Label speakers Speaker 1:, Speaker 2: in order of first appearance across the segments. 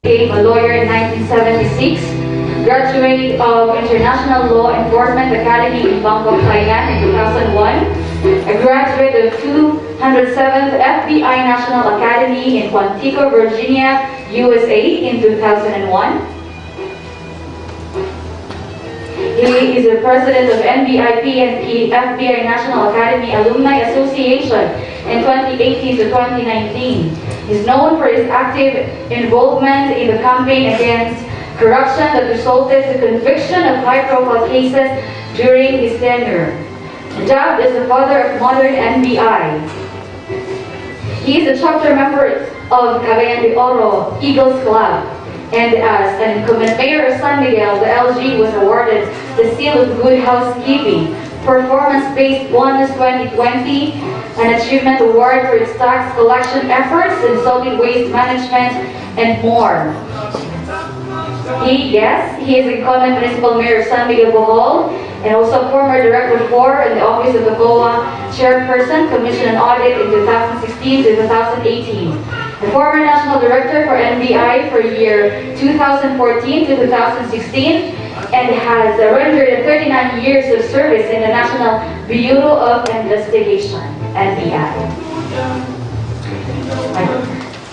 Speaker 1: Became a lawyer in 1976, graduate of International Law Enforcement Academy in Bangkok, Thailand in 2001, a graduate of 207th FBI National Academy in Quantico, Virginia, USA in 2001. He is the president of NBIP and FBI National Academy Alumni Association in 2018 to 2019. He's known for his active involvement in the campaign against corruption that resulted in the conviction of high-profile cases during his tenure. Dubbed as the father of modern NBI. He is a chapter member of Cagayan de Oro Eagles Club. And as an incumbent mayor of San Miguel, the LG was awarded the Seal of Good Housekeeping, Performance-Based Bonus 2020, an achievement award for its tax collection efforts in solid waste management, and more. He is incumbent municipal mayor of San Miguel, Bohol, and also former director 4 in the office of the COA chairperson, Commission on Audit in 2016 to 2018. The former national director for NBI for year 2014 to 2016, and has rendered 39 years of service in the National Bureau of Investigation, NBI.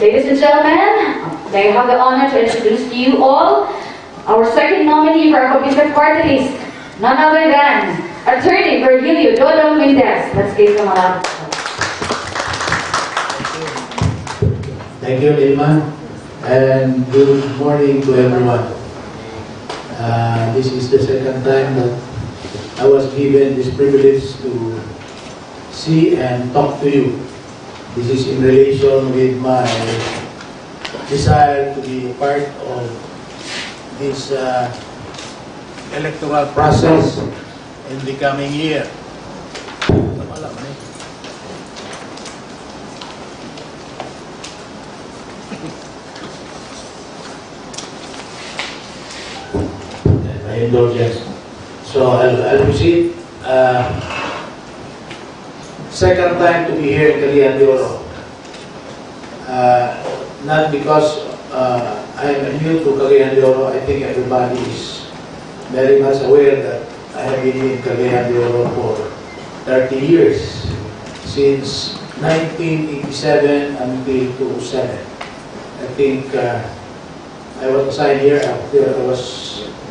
Speaker 1: Ladies and gentlemen, I have the honor to introduce to you all our second nominee for Akobisdak Partylist, none other than Attorney Virgilio Dodo Mendez. Let's give him a round.
Speaker 2: Thank you, Ilma, and good morning to everyone. This is the second time that I was given this privilege to see and talk to you. This is in relation with my desire to be a part of this electoral process in the coming year. Indulgence. So I'll proceed. Second time to be here in Cagayan de Oro. Not because I'm new to Cagayan de Oro. I think everybody is very much aware that I have been in Cagayan de Oro for 30 years, since 1987 until 2007. I think I was assigned here after I was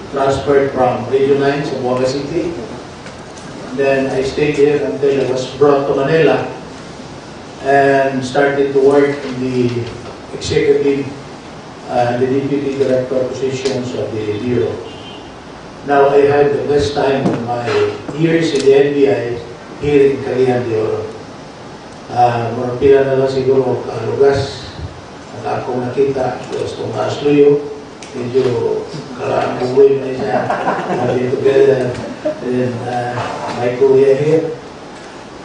Speaker 2: transferred from Region 9 to Buanga City. Then I stayed here until I was brought to Manila and started to work in the executive, the deputy director positions of the Bureau. Now I had the best time of my years in the NBI here in Cagayan de Oro. Marapila na lang siguro kalugas at akong nakita was itong Asluyo. Medyo kalaang-buhay na siya. We'll be together. And my kuya here.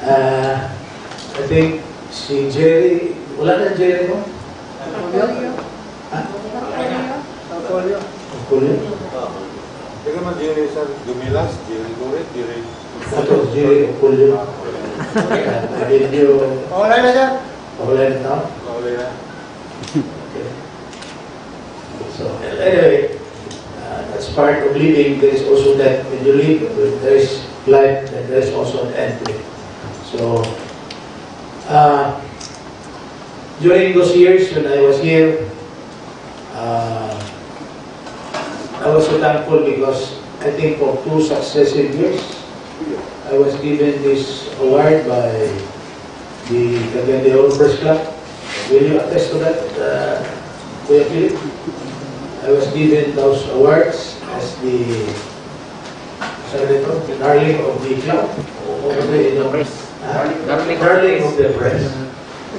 Speaker 2: I think si Jerry, wala na Jerry mo? Apolio. Apolio?
Speaker 3: Teka man Jerry sa Dumilas, Jerry Goret, Jerry...
Speaker 2: Ito, Jerry Apolio. Medyo...
Speaker 3: Paulay na dyan?
Speaker 2: Paulay na tao?
Speaker 3: Paulay na.
Speaker 2: So anyway, that's part of living. There is also that when you live, there is life, and there is also an end to it. So during those years when I was here, I was so thankful because I think for 2 successive years, I was given this award by the Cagayan de Oro Press Club. Will you attest to that, Kuya Philip? I was given those awards as the darling of the club, darling of the press.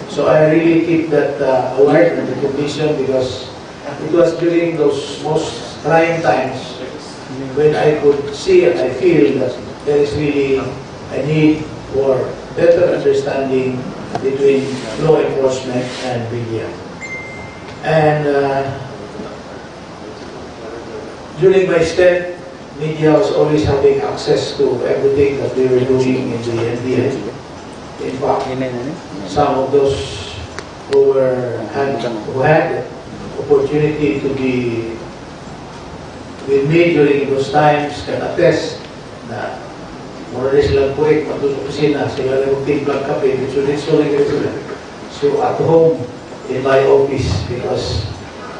Speaker 2: So I really keep that award and recognition because it was during those most trying times when I could see and I feel that there is really a need for better understanding between law enforcement and media. And during my stint, media was always having access to everything that we were doing in the NBI. In fact, some of those who had opportunity to be with me during those times can attest na mura rin silang puwek pag doon sa kusina, sila lang magtimplang kape, sila. So at home, in my office, because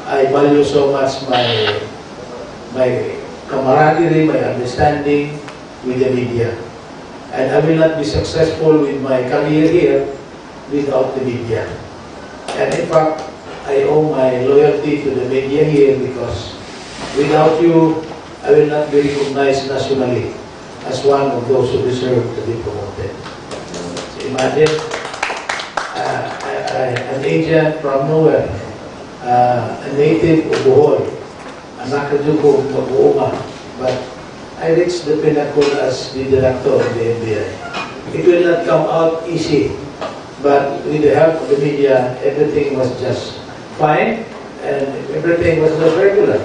Speaker 2: I value so much my camaraderie, my understanding with the media. And I will not be successful with my career here without the media. And in fact, I owe my loyalty to the media here because without you, I will not be recognized nationally as one of those who deserve to be promoted. So imagine, an agent from nowhere, a native of Bohol, a nakadugo of Mabuoma, but I reached the pinnacle as the director of the NBI. It will not come out easy, but with the help of the media, everything was just fine, and everything was just regular.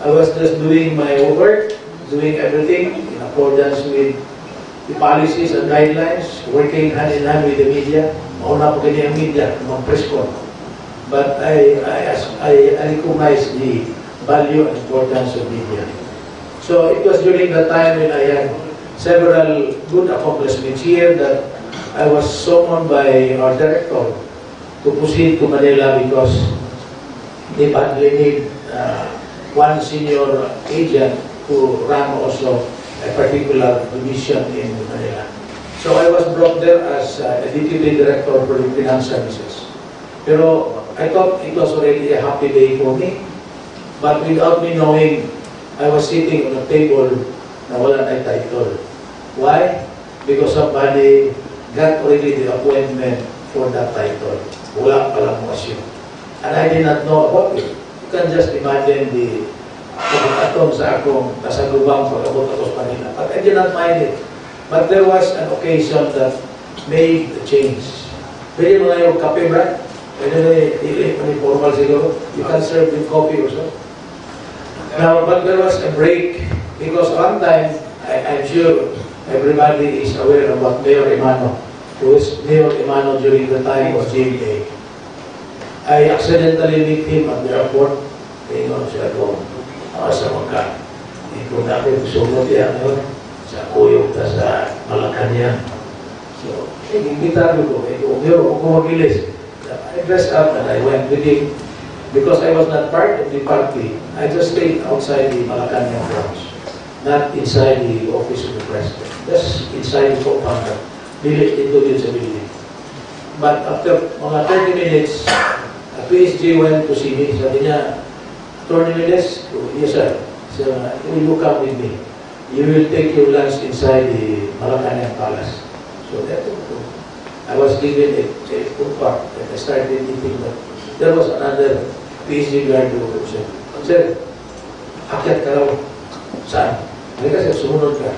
Speaker 2: I was just doing my work, doing everything in accordance with the policies and guidelines, working hand in hand with the media. Mauna po ganyan ang media, mga Presscon. But I recognize the value and importance of media. So it was during the time when I had several good accomplishments here that I was summoned by our director to proceed to Manila because they badly need one senior agent who ran also a particular division in Manila. So I was brought there as a deputy director for the finance services. Pero I thought it was already a happy day for me. But without me knowing, I was sitting on a table na wala na title. Why? Because somebody got already the appointment for that title. Wala palang motion. And I did not know about it. You can just imagine the pagkatong sa akong kasalubang pag-abot ako sa Manila. But I did not mind it. But there was an occasion that made the change. Pwede mo na yung kape, Brad? Pwede na yung formal siguro. You can serve with coffee or so. Now, but there was a break because one time, I'm sure everybody is aware of what Mayor Emano, who was Mayor Emano during the time of Jade. I accidentally meet him at the airport. Tingnan siya ko, sa mga ito natin susunod yan, sa Kuyog, sa Malacanang. So, imbitado ko, Mayor, ako magilis. I dressed up and I went with him because I was not part of the party. I just stayed outside the Malacanang grounds, not inside the office of the president, just inside the compound, into the building. But after mga 30 minutes, a PSG went to see me. Sabi niya, Attorney Mendes, yes sir, so, will you come with me? You will take your lunch inside the Malacanang Palace. So that I was given a food part and I started eating, but there was another PSG guard who said, sir, akyat ka raw. Saan? Kasi sumunod ka.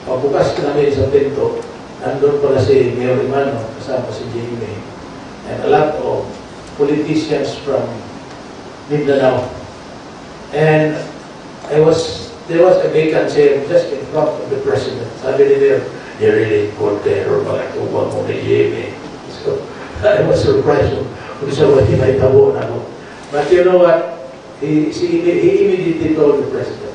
Speaker 2: Pagbukas ka namin sa pinto, nandun pala si Mayor Emano, kasama si Jade, and a lot of politicians from Mindanao. And there was a vacant chair just in front of the president. Sabi ni Mayor, you really called terror, mga tubang mo ni Jade. So I was surprised kung sa wati may tabo na ako. But you know what? He immediately told the president,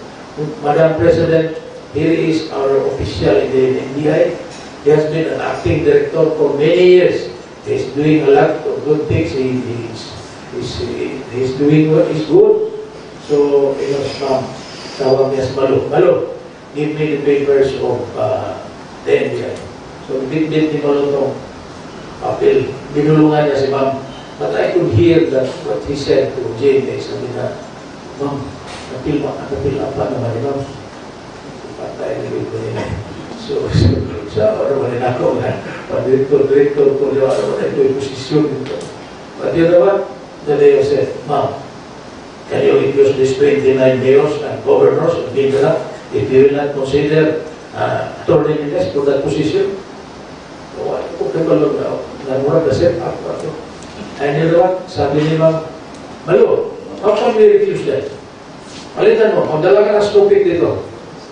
Speaker 2: Madam President, here is our official in the NBI. He has been an acting director for many years. He's doing a lot of good things. He's doing what is good. So, ma'am, tawag niya sa Malo, give me the papers of the NBI. So, bit-bit ni Malo itong papel. Binulungan niya si ma'am. But I could hear that what he said to Jade, sabi na, ma'am, napil pa naman ni ma'am. Patay na rin ko niya. So, sa araw rin ako na, pa-director ko, araw na ito yung posisyon nito. But you know what? The mayor said, ma'am, can you reduce this 29 mayors and governors of Mindanao if you will not consider Attorney Mendes for that position? So, I took the ball na mura the set up. And you know what? Sabi ni ma'am, Malo, how can we refuse that? Palitan mo, magdala ka ng stupid dito.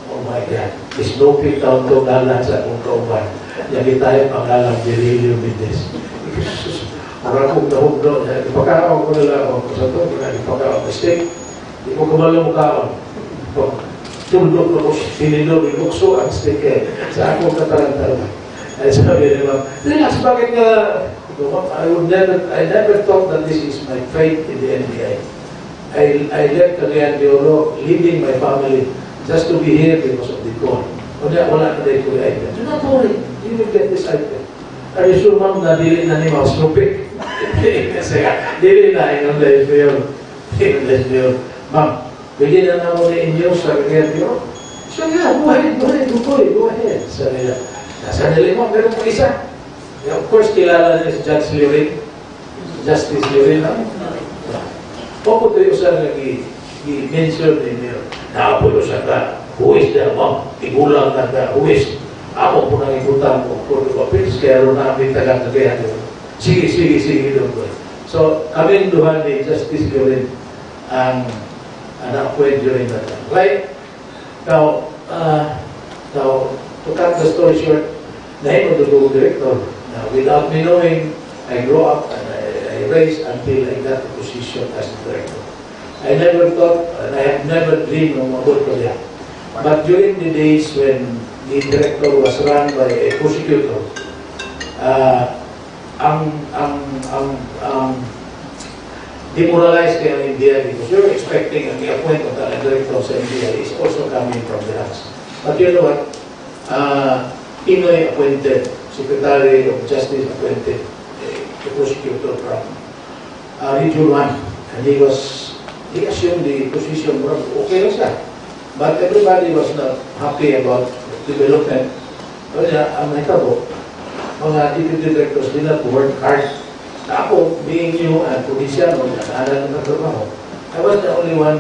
Speaker 2: Oh my God, stupid taon to galang sa kong kauban. Yagi tayo pangalang Virilio Mendes. Para kong nahugdo niya, ipakaon ko nila ako sa ito, ipakaon ko steak, di ko kabalo mo kaon. Tundok ko, sinilog, ibukso ang steak eh, sa akong katarantara. Ay sabi niya, ma'am, relax, bakit nga, I never thought that this is my fate in the NBI. I left Cagayan de Oro, leaving my family, just to be here because of the call. Wala na dahil ko yung item. Do not worry, you will get this item. Are you sure, ma'am, na dili na ni Mouse Lupik? Kasi dili na, inong dahil ko yun. Inong dahil ko yun. Ma'am, bigyan na naman ni inyo sa Cagayan de Oro. So yeah, go ahead. Sabi niya, nasa nila mo, meron po isa. Of course, kilala niya si Judge Lirin, Justice Lirin. Opo tayo sa i-mention ninyo. Nakapulo siya ka. Who is that, ma'am? Igulang na ka. Who is? Ako po nang ikutan ko. Court of Appeals. Kaya rin namin tagang-tagayan doon. Sige doon ko. So, kaming duhan ni Justice Lirin ang na-appoint during that time. Right? Now, to cut the story short, name of the Google Director. Now, without me knowing, I grew up and I raised until I got the position as the director. I never thought, and I have never dreamed of about Korea. But during the days when the director was run by a prosecutor, demoralized kaya ang NBI because you're expecting the appointment of the director sa NBI is also coming from the ranks. But you know what? Pinoy appointed, Secretary of Justice appointed the prosecutor from Region 1, and he assumed the position, okay lang siya. But everybody was not happy about development. Kasi ang nakitabo, mga deputy directors did not work hard. Ako, being new and provincial, nag-aaral ng trabaho, I was the only one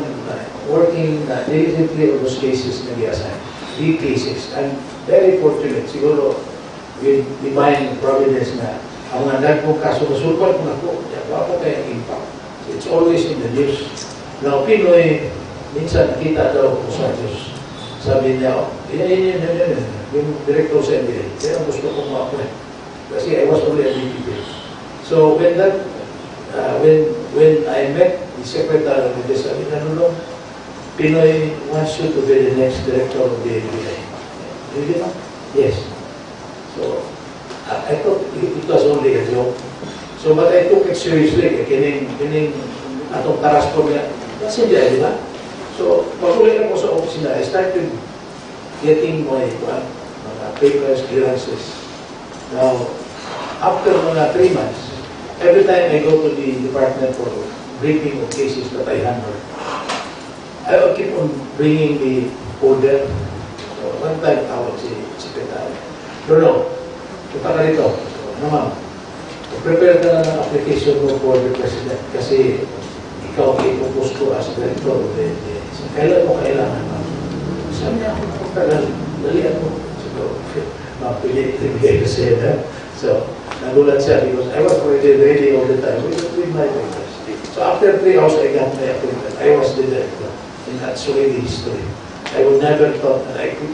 Speaker 2: working diligently on those cases na i-assign. 3 cases. And very fortunate, siguro, with divine providence na ang mga kong kaso nasulpat mo na po, wala po kayang impact. It's always in the news. Now, Pinoy, minsan nakita daw ko sa Diyos. Sabi niya, yung director sa NBI, kaya gusto kong ma-appoint. Kasi I was only a DPP. So, when I met the secretary of the sabi na nulong, Pinoy wants you to be the next director of the NBI. Really? Yes. So, I thought it was only a joke. So, but I took it seriously. Kining atong taraspon niya. Kasi diya, di ba? So, pag-uli ako sa opisina, I started getting my mga papers, clearances. Now, after mga 3 months, every time I go to the department for briefing of cases that I handle, I will keep on bringing the order. So, one time, tawag si Secretary. No, punta ka rito. Ano ma'am, prepare ka na ng application mo for the President kasi ikaw ang ipupus ko as director of the NBI. Kailan mo kailangan ma'am? Sabi niya, dalian mo. So, ma'am, pili kasi na. So, nagulat siya because I was already ready all the time with my papers. So, after 3 hours, I got my appointment. I was the director. And that's really history. I would never thought that I could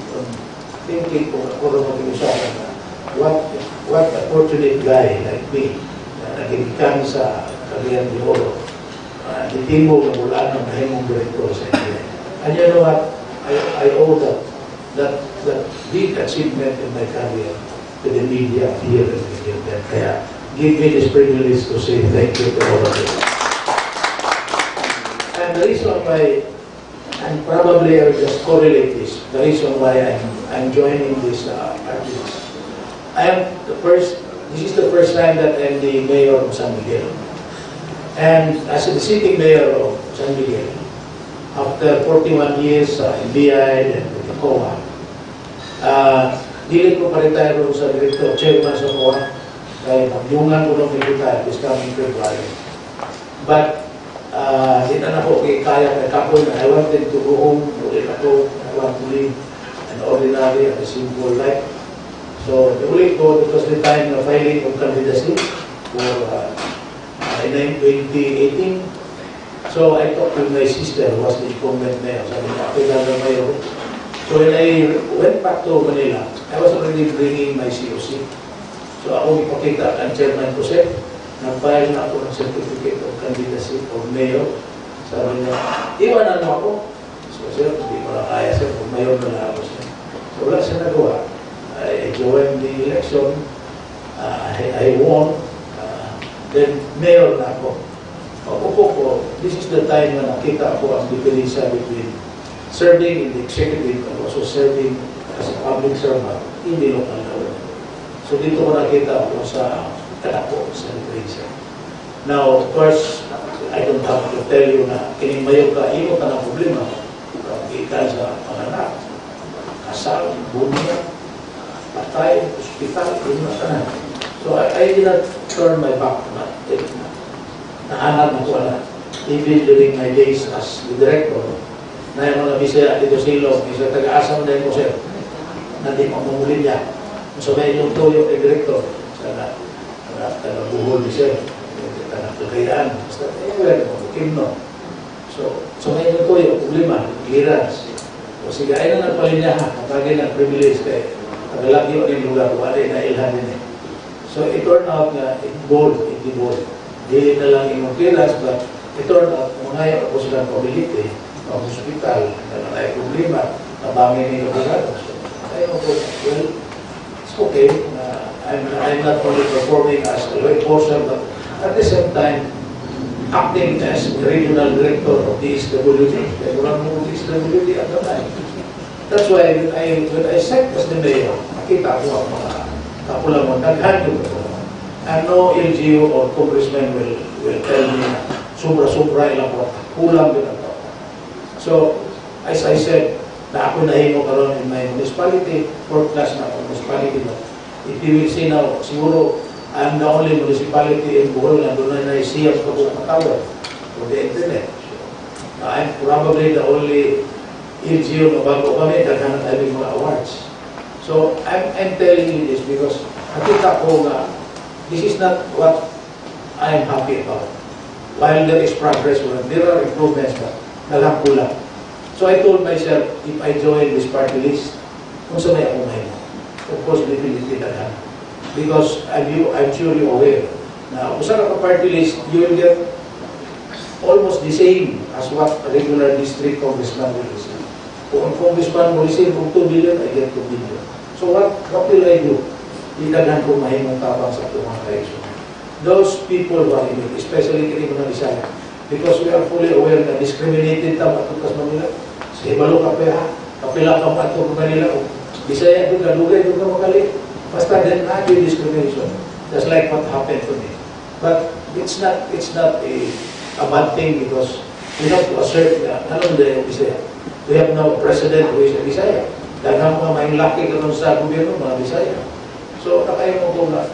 Speaker 2: thinking kung ako na mag-usapan na what a fortunate guy like me na naging sa Cagayan de Oro, nitimo na mula ng mahimong director sa NBI. And you know what? I owe that big achievement in my career to the media here in the Kaya give me this privilege to say thank you to all of you. And the reason why, and probably I will just correlate this, the reason why I'm joining this Partylist. This is the first time that I'm the mayor of San Miguel. And as the sitting mayor of San Miguel, after 41 years sa NBI and with the COA, dili ko pa-retire sa director, chairman sa COA, kaya magyungan ko nung retire this coming February. But, di na po kaya kapoy na I wanted to go home, ulit ako, I want to live an ordinary and a simple life. So, the ulit ko, it was the time na filing of candidacy for in 2018. So, I talked to my sister who was the incumbent mayor. Sabi niya, ako yung mayor. So, when I went back to Manila, I was already bringing my COC. So, ako ipakita ang Chairman Jose nag-file na ako ng certificate of candidacy for mayor. Sabi niya, iwanan mo ako. So, sir, hindi ko na kaya, sir, kung mayor na lang ako siya. So, wala siya nagawa. I joined the election. I won. Then, mayor na ako. Pag-upo ko, this is the time na nakita ko ang diferensya between serving in the executive and also serving as a public servant in the local government. So, dito ko nakita ko sa talako sa diferensya. Now, of course, I don't have to tell you na kining mayo ka, imo ka ng problema. Kita sa panganak, kasal, bunya, patay, hospital, imo na tanan. So, I did not turn my back na nahanap na ko na. Even during my days as the director, na yung mga bisaya dito sa Ilog, isa taga-asam na yung sir, na di mamumulin niya. So, may yung tuyo kay director, sana, taga-buhol ni sir, taga-kagayaan, basta, anywhere, kimno. So may yung tuyo, problema, clearance. O sige, ay na nagpalinyahan, kapag nag-privilege kayo, tagalagi o yung lugar, wala na ilhan din eh. So it turned out na it devolved. Dili na lang yung clearance, but it turned out, kung ngayon ako silang pabilite, ang hospital, na may problema, nabangin yung lugar. So, ayun ko, well, it's okay. I'm not only performing as a law enforcer, but at the same time, acting as the regional director of the DSWD. I run the DSWD at the time. That's why when I sat as the mayor, nakita ko ang mga kapulamon, naghandog ko. And no LGU or congressman will tell me na sobra-sobra ilang ko, kulang din ako. So, as I said, na ako nahimo karon in my municipality, fourth class na ako municipality. If you will see now, siguro, I'm the only municipality in Bohol na doon na naisiyas ko sa tower for the internet. So, I'm probably the only LGU na bago kami naghanap namin mga awards. So, I'm telling you this because nakita ko nga this is not what I'm happy about. While there is progress, there are improvements but kulang. So I told myself, if I join this party list, kung sa may ako mahimo, of course, definitely na. Because I'm sure you're aware na kung saan ka party list, you will get almost the same as what a regular district congressman will receive. Kung ang congressman will receive 2 billion, I get 2 billion. So what will I do? Idaghan ko mahimong tabang sa mga kaisyo. Those people who are in it, especially kini mga Bisaya, because we are fully aware na discriminated tama at tutas Manila. Sa ibalo ka pa, kapila ka pa ito Manila, Bisaya ito, galugay ito ka makali. Basta then not your discrimination. Just like what happened to me. But it's not a bad thing because we have to assert na anong na yung Bisaya. We have now a president who is a Bisaya. Daghang mga may laki ka sa gobyerno, mga Bisaya. So nakayon ko na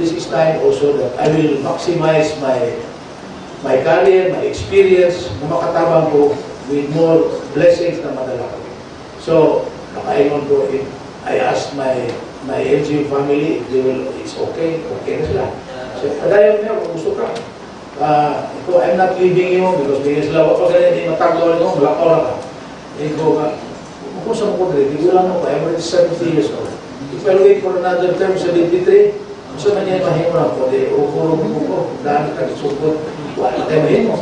Speaker 2: this is time also that I will maximize my career, my experience, na makatabang ko with more blessings na madala ko. So nakayon ko, if I asked my LGU family if they will, it's okay na sila. So, padayon niya, kung gusto ka. I'm not leaving you because may sila, wapag ganyan, hindi matagawa niyo, malakaw lang ka. Iko ka, kung sa mga kudre, hindi lang ako, I'm already 70 years old. If I wait for another term sa 23, gusto na niya mahimo na po, urong ko, dahil ka isupot, wala tayo mahimo.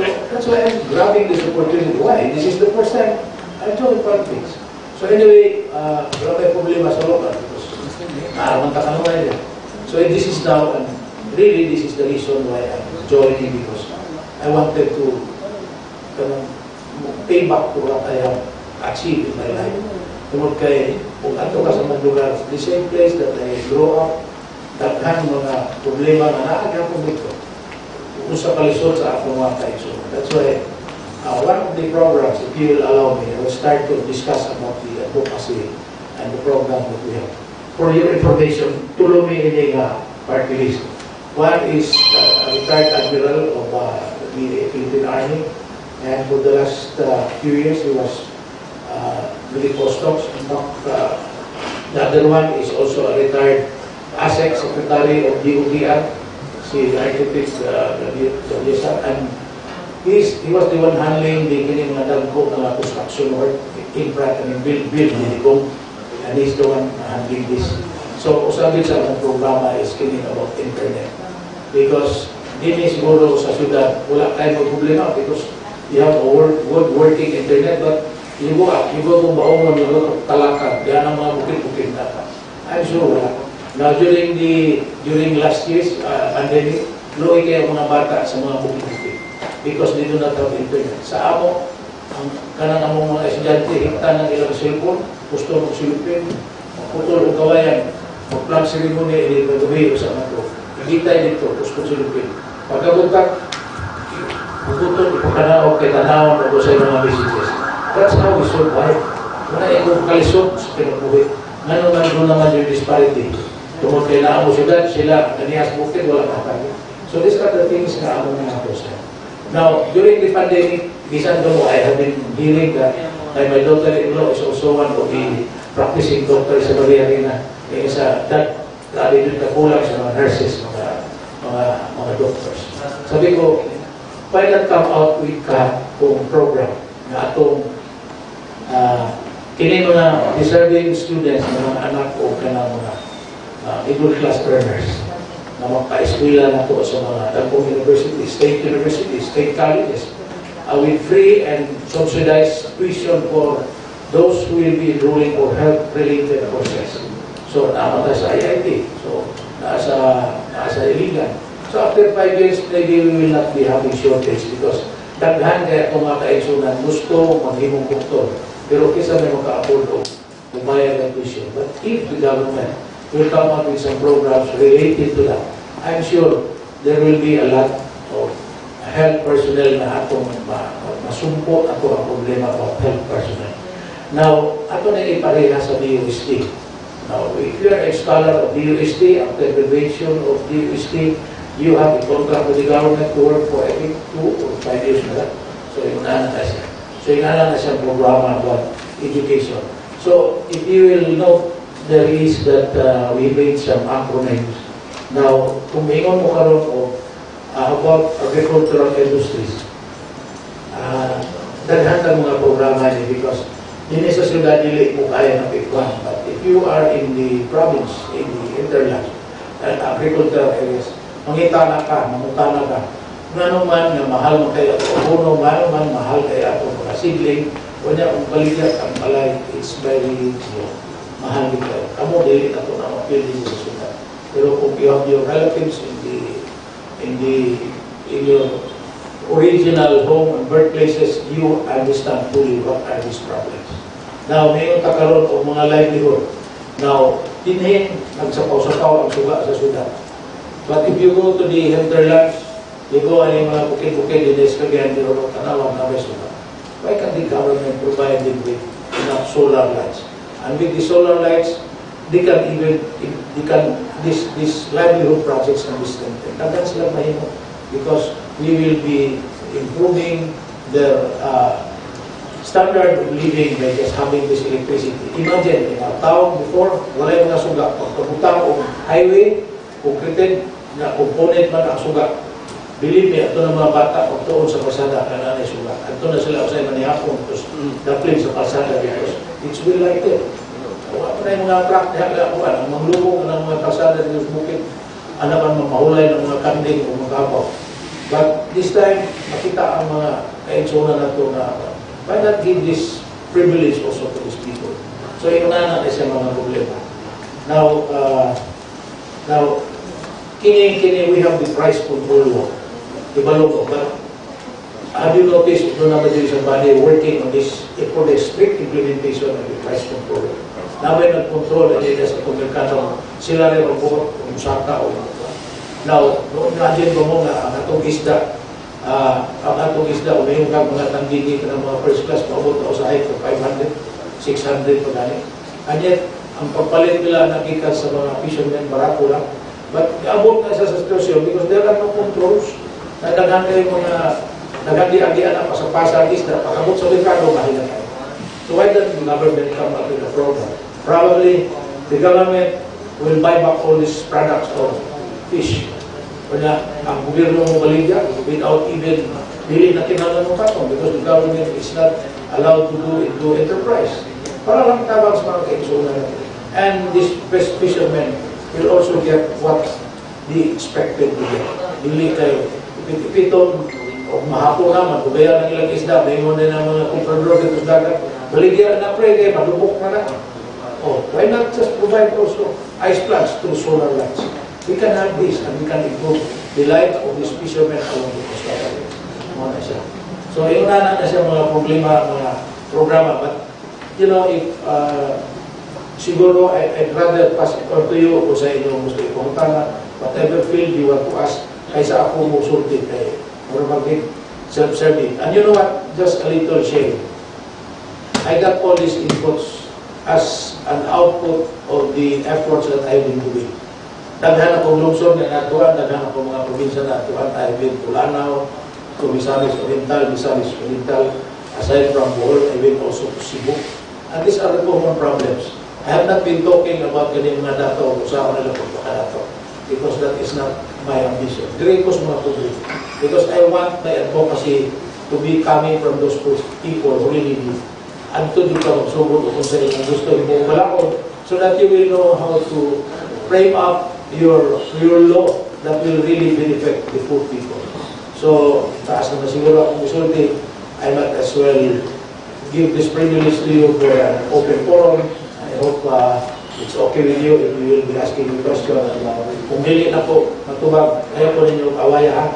Speaker 2: So, that's why I'm grabbing this opportunity. Why? This is the first time I've joined politics. So anyway, wala may problema sa local because naramanta ka naman yan. So this is now, and really this is the reason why I'm joining because I wanted to pay back to what I have achieved in my life. Tungkol kay, kung ato ka sa mga lugar, the same place that I grew up, daghang mga problema na naagapon dito. Kung sa kalisod sa akong mga kaisyo. That's why one of the programs, if you will allow me, I will start to discuss about the advocacy and the program that we have. For your information, tulo may ining party list. One is a retired admiral of the Philippine Army, and for the last few years he was with postdocs. In fact, the other one is also a retired ASEC Secretary of DOTR, si Architect and he was the one handling the kining mga dagko na construction work, infra and build and he's the one handling this. So, usabit sa mga programa is kining about internet. Because dini siguro sa syudad, wala tayong problema because you have a good working internet, but you go kung baong mga talakad, yan ang mga bukit-bukit na. I'm sure wala. Now, during last year's pandemic, luoy kayo mga bata sa mga bukit-bukit because they do not have internet. Sa amo, ang kanang among mga estudyante, hikta ng ilang cellphone, gusto mong silupin, putol o kawayan, mag-plug ceremony, hindi pag-uwi o sa mga to. Higitay dito, gusto silupin. Pagkabutak, putol, ipagkanaog kay tanawang o sa mga messages. That's how we survive. Wala yung kalisod sa pinabuhi. Ngayon doon naman yung disparity. Tungkol kay naamo syudad, sila, kaniyas bukid, wala makakagin. So these are the things na ako nga po sa. Now, during the pandemic, bisan ko I have been hearing that my daughter-in-law is also one of the practicing doctor sa Bariarina. Isa, that attitude na kulang sa mga nurses, mga doctors. Sabi ko, why not come out with kung program na atong kini mga deserving students, mga anak o kanang mga middle class earners na magpa-eskwela na to sa mga dagkong universities, state colleges, with free and subsidized tuition for those who will be enrolling for health-related courses. So, naamata sa IIT, so, nasa iligan. So, after 5 years, maybe we will not be having shortage because daghan kaya kung mga kaigsunan gusto maghimong doktor. Pero kisa may maka-afford o umayag ng tuition. But if the government will come up with some programs related to that, I'm sure there will be a lot of health personnel na atong masumpo ato ang problema about health personnel. Now, ato na ipareha sa DOST. Now, if you are a scholar of DOST, after graduation of DOST, you have a contract with the government to work for I think 2 or 5 years na lang. So, inaanan na siya. So, inaanan na siyang programa about education. So, if you will note, there is that we made some acronyms. Now, kung maingon mo karon o about agricultural industries, daghan ang mga programa niya because hindi sa syudad dili mo kaya na pikuan. But if you are in the province, in the hinterland, and agricultural areas, mangitana ka, mamutana ka, ano man na mahal mo kaya ito, puno man mahal kaya ito, mga sigling, o niya, kung baligyan ang malay, it's very mahal dito. Kamu dili na ito na mapili sa syudad. Pero kung you have your relatives in your original home and birthplaces, you understand fully what are these problems. Now, ngayon takaroon o mga livelihood. Now, dinhin, nagsapaw-sapaw ang suga sa syudad. But if you go to the hinterlands, you go ang mga bukid-bukid, dinescagayan, di rin tanawang na may suga. Why can't the government provide them with enough solar lights? And with the solar lights, these livelihood projects can be strengthened. Dagan sila mahimo because we will be improving their standard of living by just having this electricity. Imagine, in a town before, wala yung mga suga. Pagkabutang o highway, concreted na component man ang suga. Believe me, ito ng mga bata, pagtuon sa pasada, kananay suga. Ito na sila usay manihapon, tapos daplin sa pasada because it's will like it. Wala na yung mga truck, ang manglubong ng mga pasada ng bukid, ano man mamahulay ng mga kanding o mga kapaw. But this time, makita ang mga kainsunan na ito na why not give this privilege also to these people? So, iunanan na siya mga problema. Now, kini we have the price control law. Ibalo ko, but have you noticed doon naman din sa body working on this for the strict implementation of the price control law? Nabay nag-control ang ina sa pagkakataon, sila rin report kung saka o now, noon natin mo nga ang atong isda, umayong kang mga tanggingi ng mga first class, paabot na usahay ko 500, 600 pa gani. And yet, ang pagpalit nila nakita sa mga fishermen, barato lang. But abot na sa situation because there are no controls. Nagdagan kayo mga nagandi-andian na pasapasa ang isda, pakabot sa merkado, mahina kayo. So why doesn't the government come up with a program? Probably, the government will buy back all these products of fish. Kaya ang gobyerno mo baligya without even really na kinala mo patong because the government is not allowed to do enterprise. Para lang tabang sa mga kainsunan natin. And these fishermen will also get what be expected to get. Dili kayo, ipit-ipiton, o mahapon naman, kugaya ng ilang isda, mayroon din ang mga comprador dito sa dagat, baligyan na pre, kayo, madubok na na. Oh, why not just provide also ice plants through solar lights? We can have this and we can improve the life of these fishermen along the coast. Mga na siya. So, yung na siya mga problema, mga programa. But, you know, if siguro, I'd rather pass it on to you kung sa inyo gusto ipuntana, whatever field you want to ask, kaysa ako musulti kayo. Or maging self-serving. And you know what? Just a little shame. I got all these inputs as an output of the efforts that I've been doing. Daghan akong lungsod na natuan, daghan akong mga probinsya na natuan. I've been to Lanao, to Misamis Oriental, Misamis Oriental. Aside from Bohol, I've been also to Cebu. And these are the common problems. I have not been talking about ganyan mga dato o sa nila kung dato because that is not my ambition. Dire ko sa mga public. Because I want my advocacy to be coming from those people who really need. And to do ka magsugod kung sa ilang gusto yung balakod so that you will know how to frame up your law that will really benefit the poor people. So, taas na siguro akong usulti, I might as well give this privilege to you for an open forum. I hope it's okay with you if you will be asking me questions. Kung dili na po matubag, ayaw po ninyo kawaya ha.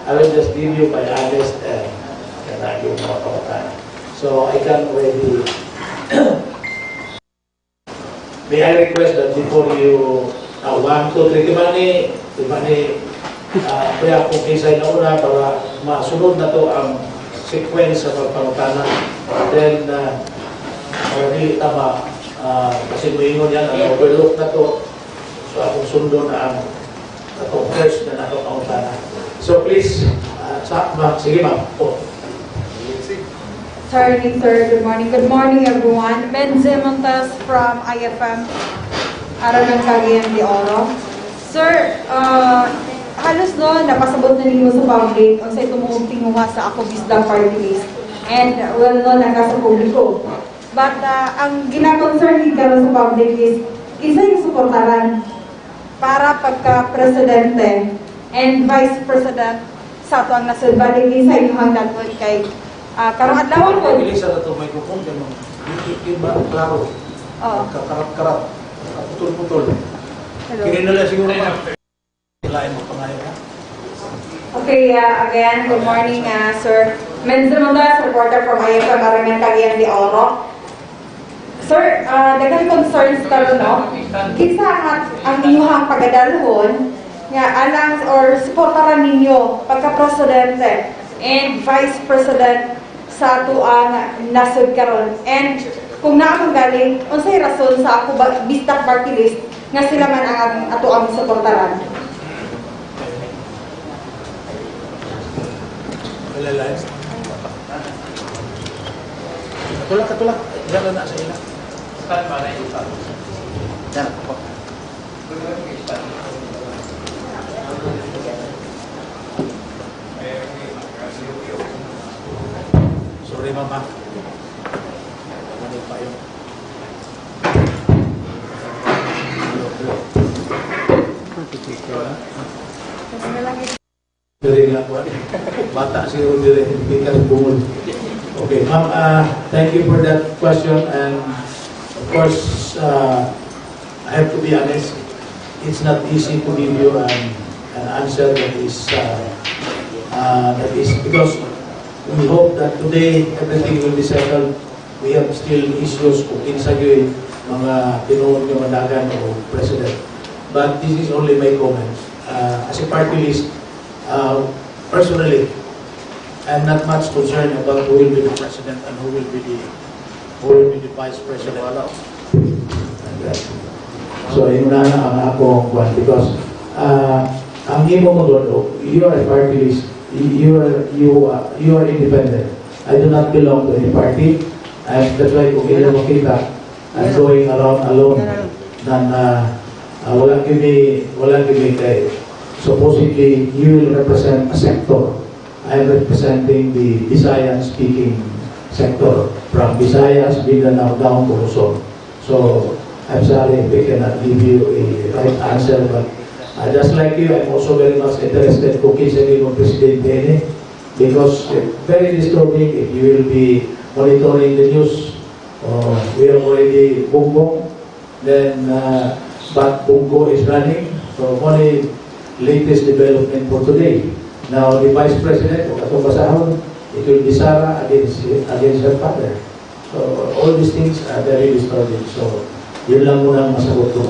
Speaker 2: I will just give you my honest and yung mga kawataan. So I can already may I request that before you 1, 2, 3, timani kaya kung kisay na una para masunod na to ang sequence sa pagpangutana. Then hindi tama kasi moingon yan ang overlook na to. So akong sundo na ang first na nato pangutana. So please, sige ma'am po.
Speaker 4: Sir, good morning. Good morning, everyone. Benze Montes from IFM, Aragang Cagayan de Oro. Sir, halos napasabot na ninyo sa public ang sa itong tinguha sa Akobisdak Partylist. And well-known na sa publiko. But ang gina-concern sa public is isa yung suportaran para pagka-presidente and vice president sa ito ang nasulbalik isa yung hanggang kay karong adlaw po.
Speaker 2: Pagpili sa ito microphone kay ma'am. Iba klaro.
Speaker 4: Oo.
Speaker 2: Kakarap-karap. Putol-putol. Kini na lang siguro ma'am. Lain mo pangayo ha.
Speaker 4: Okay, again, good morning, sir. Menzo Montes, reporter from IFM Aragang Cagayan de Oro. Sir, daghang concerns karon no. Kinsa ang inyong pagadalhon nga alang or suportaran ninyo pagka-presidente and vice president sa ato ang nasod karon. And kung naamang galing, unsay rason sa Akobisdak Partylist nga sila man ang ato ang suportaran?
Speaker 2: Lalain. Katulak. Diyan na sa ila. Saan ba na yung saan? Diyan po. Sorry, mama. Ano pa yun? Dili nga po. Bata siguro dili. Hindi ka bumul. Okay, ma'am, thank you for that question. And of course, I have to be honest. It's not easy to give you an answer that is because we hope that today everything will be settled. We have still issues kung kinsa gyud mga tinuod nga managan o president. But this is only my comments. As a party list, personally, I'm not much concerned about who will be the president and who will be the vice president. So, yun na ang akong one because ang imo mo doon, you are a party list, you are independent. I do not belong to any party, and that's why kung hindi mo makita, I'm going around alone. Then walang kimi kay. Supposedly, you will represent a sector. I am representing the Visayan-speaking sector from Visayas, Mindanao down to Luzon. So, I'm sorry if we cannot give you a right answer, but just like you, I'm also very much interested kung kinsa mo President Bene, because very disturbing if you will be monitoring the news. We have already Bongbong, then but Bongo is running. So only latest development for today. Now the Vice President, kung atong basahon, it will be Sara against her father. So all these things are very disturbing. So yun lang muna ang masagot ko.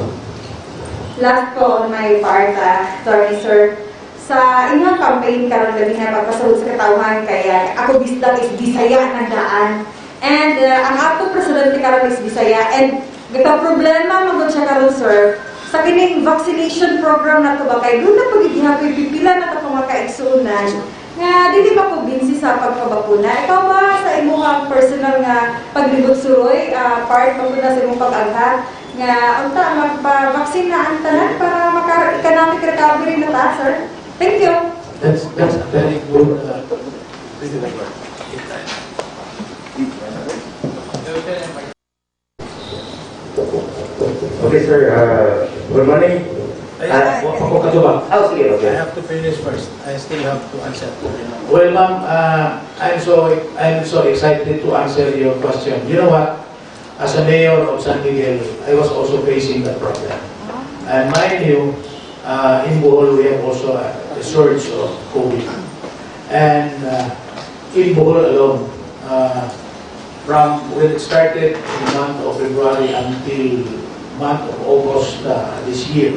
Speaker 4: Last po on my part, sorry sir, sa inyong campaign karon gabi nga pagpasahod sa katawhan kaya Akobisdak is Bisaya ng daan. And ang ato presidente karon is Bisaya. And gata problema magod siya karon sir, sa kining vaccination program na to ba kay doon na pagigihapon pipila na ta mga kaigsuunan nga dili pa ko binsi sa pagpabakuna. Ikaw ba sa imong personal nga paglibot suroy part pa na sa imong pag-aghat nga unta magpa-vaccine na ang tanan para maka-economic recovery na ta, sir? Thank you.
Speaker 2: That's very good.
Speaker 5: Okay, sir. Good morning.
Speaker 2: Ako ka ba?
Speaker 5: Oh, sige,
Speaker 3: I
Speaker 5: okay.
Speaker 3: have to finish first. I still have to answer.
Speaker 2: Well, ma'am, I'm so excited to answer your question. You know what? As a mayor of San Miguel, I was also facing that problem. And mind you, in Bohol, we have also a surge of COVID. And in Bohol alone, from when it started in the month of February until month of August this year,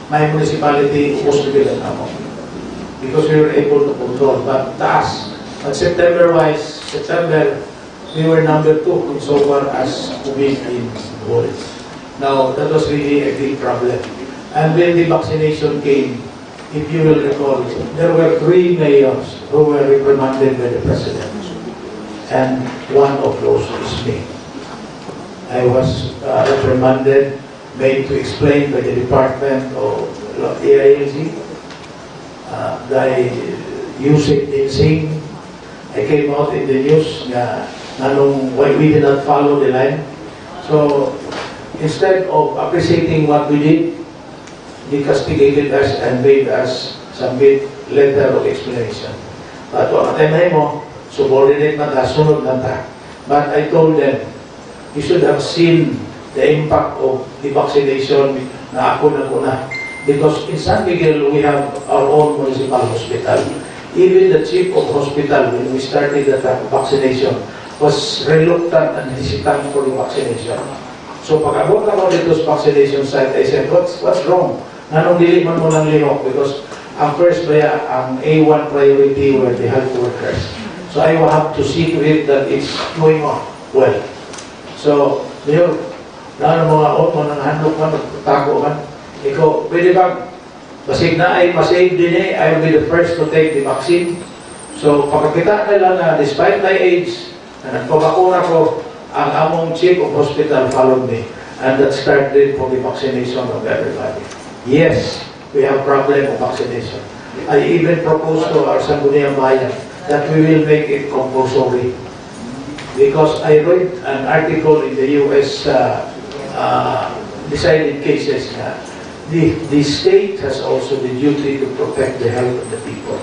Speaker 2: my municipality was bigger than Amon because we were able to control. But taas, but September-wise, we were number 2 so far as COVID in Bohol. Now, that was really a big problem. And when the vaccination came, if you will recall, there were 3 mayors who were reprimanded by the president. And one of those is me. I was reprimanded, made to explain by the Department of DEARBC, by using, I came out in the news why we did not follow the line. So instead of appreciating what we did, they castigated us and made us submit letter of explanation. But what I mo, subordinate na ta, sunod na ta. But I told them, you should have seen the impact of the vaccination na ako na. Because in San Miguel, we have our own municipal hospital. Even the chief of hospital, when we started the vaccination, was reluctant and hesitant for the vaccination. So pag abot ako dito sa vaccination site, I said, what's wrong? Nanong dili man mo lang linok? Because ang first ang A1 priority were the health workers. So I will have to see to it that it's going on well. So, Mayor, na mga mo nang handok man, tago man. Ikaw, pwede bang basig na ay masave din I will be the first to take the vaccine. So, pagkakita nila na despite my age, na nagpabakuna ko, ang among chief of hospital followed me. And that started for the vaccination of everybody. Yes, we have problem of vaccination. I even proposed to our Sangguniang Bayan that we will make it compulsory. Because I read an article in the U.S. Decided cases na the state has also the duty to protect the health of the people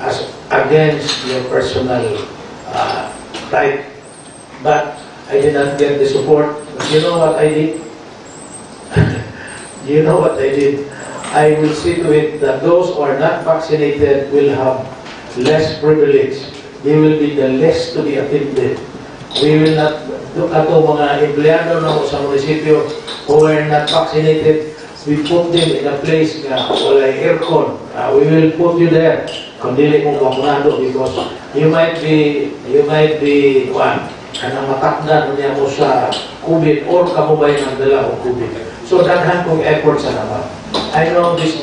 Speaker 2: as against your personal right. But I did not get the support. But you know what I did? You know what I did? I will see to it that those who are not vaccinated will have less privilege. They will be the less to be attended. We will not, ato mga empleyado na sa munisipyo who are not vaccinated, we put them in a place na wala aircon. We will put you there kung dili mo vaccinado because you might be kanang matakdan niya mo sa COVID or kamubay ng dala o COVID. So daghan kong effort sa naman. I know this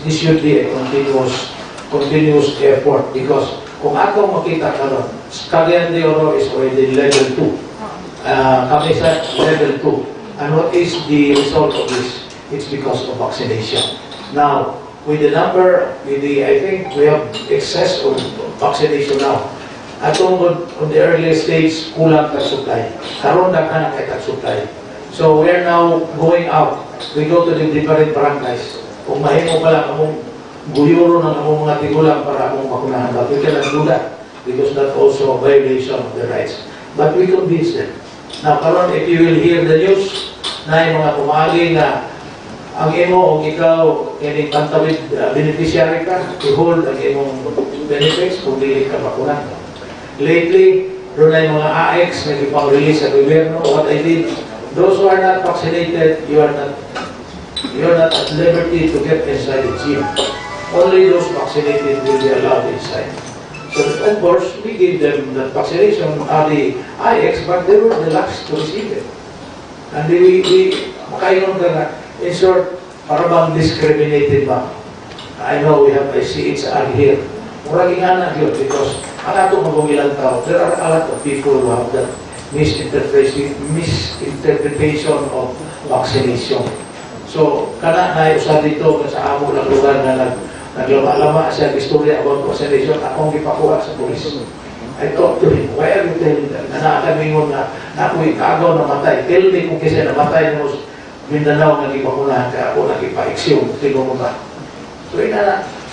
Speaker 2: should be a continuous effort because kung atong makita karon, Cagayan de Oro is already level 2. Kami sa level 2. And what is the result of this? It's because of vaccination. Now, with the number, I think we have excess of vaccination now. Atong on the early stage, kulang tag supply. Karon daghan ang tag supply. So we are now going out. We go to the different barangays. Kung mahimo pa lang akong guyuro ng akong mga tigulang para akong makunahan. But we cannot do that because that's also a violation of the rights. But we convince them. Now, karon if you will hear the news na yung mga pumagi na ang imo o ikaw kining pantawid beneficiary ka, i-hold ang imong benefits kung dili ka bakuna. Lately, doon na yung mga AX na ipang-release sa gobyerno. What I did, those who are not vaccinated, you are not at liberty to get inside the gym. Only those vaccinated will be allowed inside. So, of course, we gave them the vaccination, the IX, but they were the last to receive it. And makainom ka na, in short, para bang discriminated ba? I know we have a CHR here. Muraging anak yun, because ang ato magumilang tao, there are a lot of people who have that misinterpretation of vaccination. So, kana na usa dito sa amo lang lugar na naglama-lama siya istorya about vaccination, akong gipakuha sa polis. I talked to him, why are you telling that? Nakakamingon na ako'y kagaw na matay. Tell me kung kasi namatay mo Mindanao nga gipakunahan ka ako nagipa-exhume. Tingnan mo ba?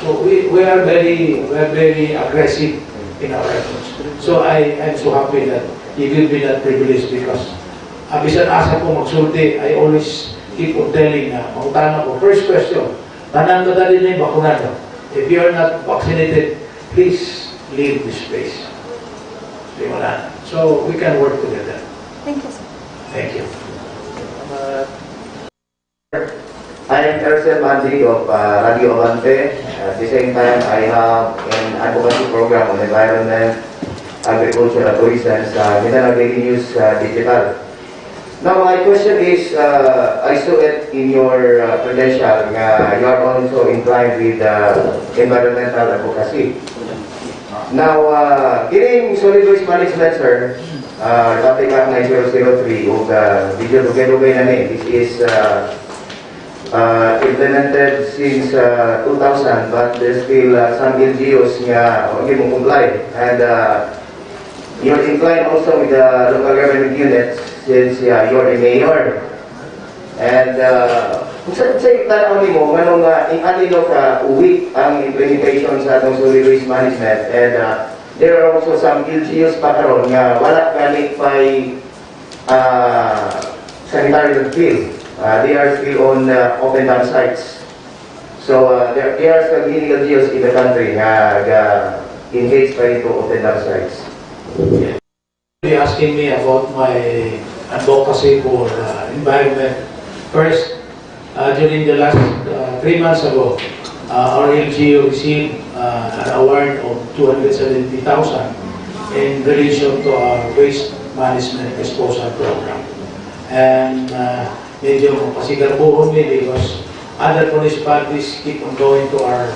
Speaker 2: So we are very aggressive in our efforts. So I'm so happy that you give me that privilege because bisan asa ko magsulti, I always keep on telling na mangutana ko. First question, tanan ba dali na yung bakunado? If you are not vaccinated, please leave this place. So we can work together.
Speaker 4: Thank you, sir.
Speaker 2: Thank you.
Speaker 5: I am Terrestrial of Radio Avante. At the same time, I have an advocacy program on environment, agriculture, and tourism sa Mindanao Daily News Digital. Now, my question is, I saw it in your credential you are also inclined with environmental advocacy. Now, kining solid waste management, sir, Topic Act 9003 ug video dugay-dugay na ni. This is implemented since 2000, but there's still some LGUs nga hindi mo comply. And you're inclined also with the local government units since you're a mayor. And kung sa tanaw ni mo, manong inalino ka uwi ang implementation sa atong solid waste management. And there are also some LGUs pa karon nga wala galing by sanitary landfill. They are still on open dump sites. So there are some illegal LGUs in the country nga engaged pa into open dump sites.
Speaker 2: You're asking me about my advocacy for environment. First, during the last 3 months ago, our LGU received an award of 270,000 in relation to our waste management disposal program. And medyo pasigarbuhon me because other municipalities keep on going to our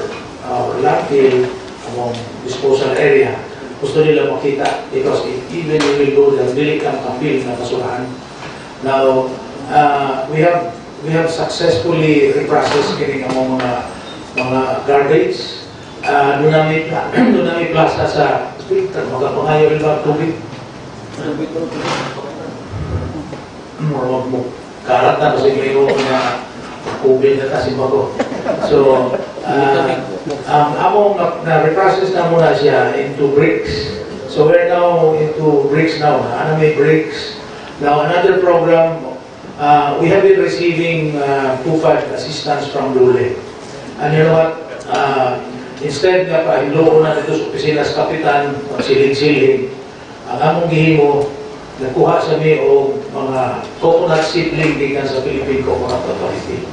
Speaker 2: landfill among disposal area. Gusto nila makita because even if we will go there, dili kang kapil na basurahan. Now, we have successfully reprocessed kining among mga garbage. Doon namin plaza sa filter, magapangayo rin ba tubig? Huwag mo. Karat na kasi ngayon na COVID na kasi bago. So, among na-reprocess na muna siya into bricks. So we're now into bricks now. Ano may bricks? Now, another program, we have been receiving PUFAD assistance from Dole. And you know what? Instead nga pa, hiloko na dito sa opisina sa kapitan, siling-siling, ang among gihimo, nakuha sa mi o mga coconut seedling gikan sa Philippine Coconut Authority.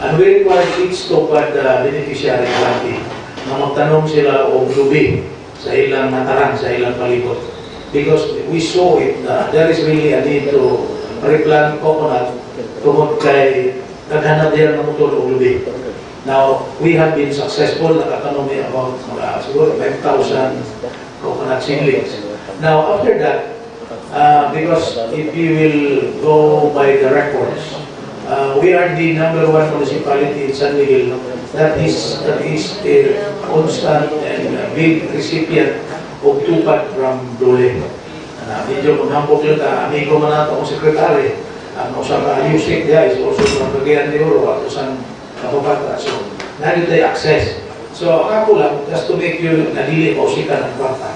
Speaker 2: And we require each tupad beneficiary party na magtanong sila o lubi sa ilang natarang, sa ilang palibot. Because we saw it na there is really a need to replant coconut tungkol kay naghanap din ng motor o lubi. Now, we have been successful, nakatanong about siguro 5,000 coconut seedlings. Now, after that, because if you will go by the records, we are the #1 municipality in San Miguel that is a constant and big recipient of tupad from Dole. Medyo kung hambog yun, amigo man nato ang sekretary, ang usang music dia is also from Cagayan de Oro at usang kapabata. So, nandito tayo access. So, ako lang, just to make you nadili mo usika ng kwarta.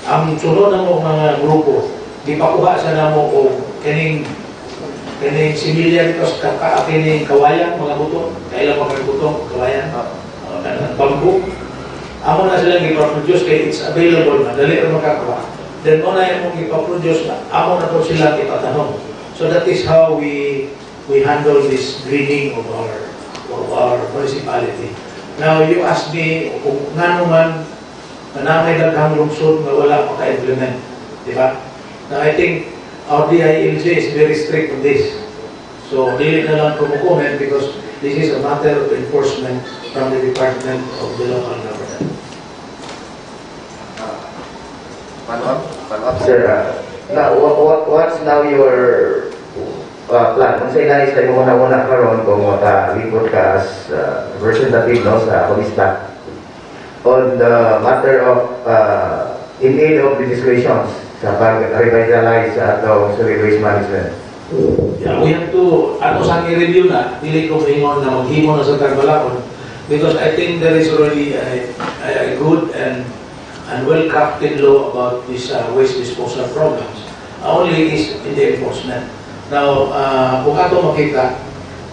Speaker 2: Ang sunod na mo mga grupo, di pa kuha sa namo o kining similyan ko sa kining kawayan, mga buto, kailan mga buto, kawayan, bamboo. Amo na silang ipaproduce kaya it's available, madali rin makakuha. Then mo na yung ipaproduce na, amo na to sila ipatanong. So that is how we handle this greening of our municipality. Now you ask me kung ngano man na may daghang lungsod na wala maka-implement, di ba? Now I think our DILG is very strict on this. So dili na lang comment because this is a matter of enforcement from the Department of the Local Government.
Speaker 5: Sir, now, what's now your plan? Kung sa inayos tayo muna karon kung makalipot ka as representative no, sa Akobisdak on the matter of in aid of legislations sa pag-revitalize sa atong solid waste management.
Speaker 2: Yeah, we have to, ato sang i-review na, dili ko maingon na maghimo na sa Tagbalakon because I think there is already a good and well-crafted law about this waste disposal programs. Only is in the enforcement. Now, kung ato makita,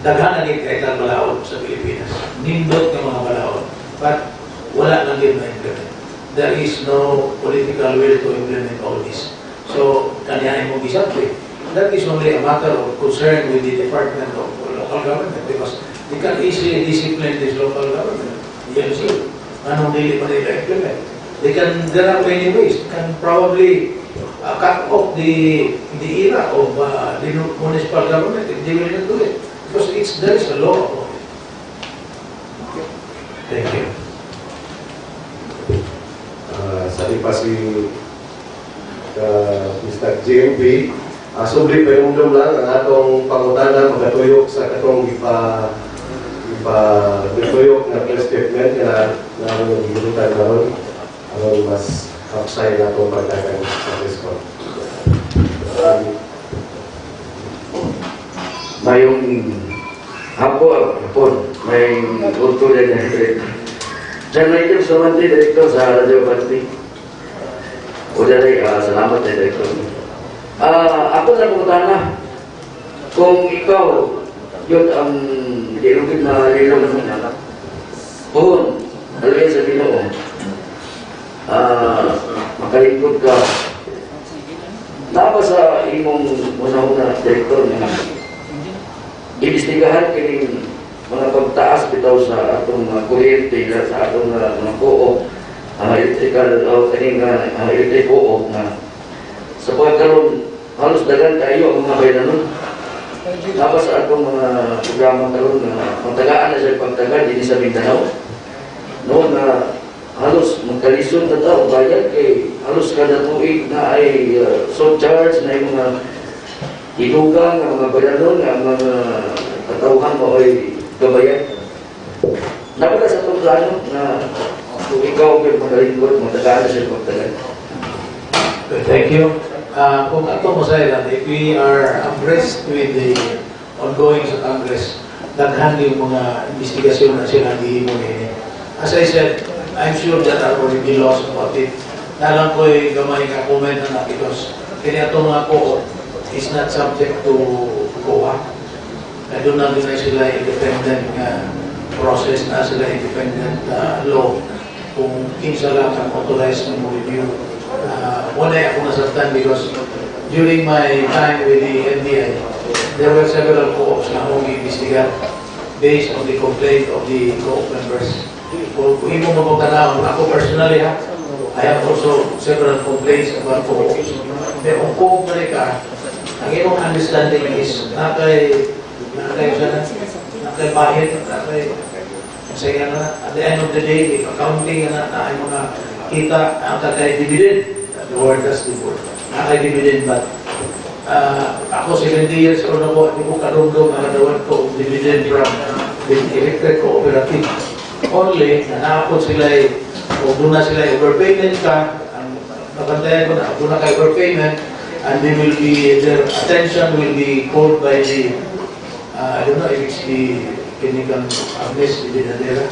Speaker 2: daghan na gid kay Tagbalakon sa Pilipinas. Nindot ng mga balaod. But wala nang gid na-implement. There is no political will to implement all this. So, kanyahin mo gisabti. That is only a matter of concern with the Department of Local Government because they can easily discipline this local government. Yan siya. Anong dili pa nila implement? There are many ways. They can probably cut off the era of the municipal government if they will not do it. Because there is a law about it. Thank you.
Speaker 6: Sa pa si Mr. JMP, sobre payungdom lang ang atong pangutana magatuyok sa katong ipatuyok na press statement na gibutan karon aron mas upside na itong pagdagan sa Presscon.
Speaker 5: Mayong hapon, may utto din na General Sumantri, Director sa Radio Party. Uday, salamat na Director. Ako na pagkutana, kung ikaw, yun ang dilugid na lilong ng anak, puhon, alawin sa Ginoo, makalingkod ka, napa sa imong una-una Director na imbestigahan kining mga pagtaas bitaw sa atong mga kuryente sa atong mga co-op, electric co-op na sa pagkaroon halos dagan kayo ang mga bayanan. Tapos sa atong mga programa karoon na magtagaan na sa pagtagaan din sa Mindanao. No na halos magkalisod na tao bayad kay halos kada tuig na ay surcharge na yung mga inugang ang mga bayanon ang mga katauhan mo ay gabayan. Napala sa itong plano na kung ikaw ay magalingkod, magtagaan na siya magtagaan.
Speaker 2: Thank you. Kung ato mo sa ilan, if we are abreast with the ongoing sa Congress, daghan yung mga investigasyon na sila hihimo ngayon. As I said, I'm sure that there will be laws about it. Nalang ko yung gamay ka comment na because kaya itong mga co-op is not subject to COA. I do not deny sila independent process na sila independent law kung kinsa lang ang authorized na review. Wala ako nasaktan because during my time with the NBI, there were several co-ops na akong i-investigat based on the complaint of the co-op members. Kung imo mapagtanawin, ako personally I have also several complaints about co-ops. Pero kung co-op ka, ang imong understanding is nakay bahid, masaya na, at the end of the day, if accounting na ay mga kita, ang kakay dividend, the word does the word, nakay dividend, but ako 70 years old na po, hindi ko karundong ang nadawan ko dividend from the electric cooperative. Only, na naapot sila o doon na sila overpayment ka, ang nabantayan ko na, doon na ka overpayment, and they will be, their attention will be called by the, I don't know if it's the clinical Agnes Ibinadera.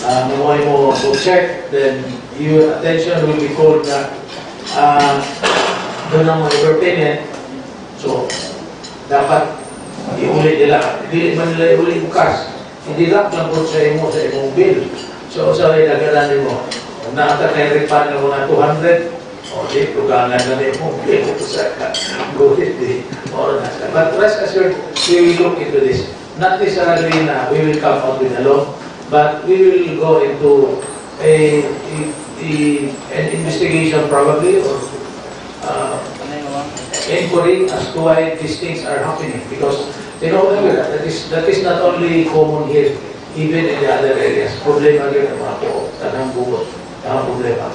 Speaker 2: Namuhay mo check, then your attention will be called na doon ang mga overpayment. So, dapat iulit nila. Hindi man nila iulit bukas. Hindi lang po sa imong bill. So, sorry, nagalanin mo. Kung nakaka-refund na mo na 200, o di, tugangan na rin mo. Hindi mo sa gulit di. But rest assured, we will look into this. Not necessarily na we will come out with a law, but we will go into an investigation probably, or inquiry as to why these things are happening. Because, you know, that is not only common here, even in the other areas. Problema rin ang mga po, tanang bugot, tanang problema.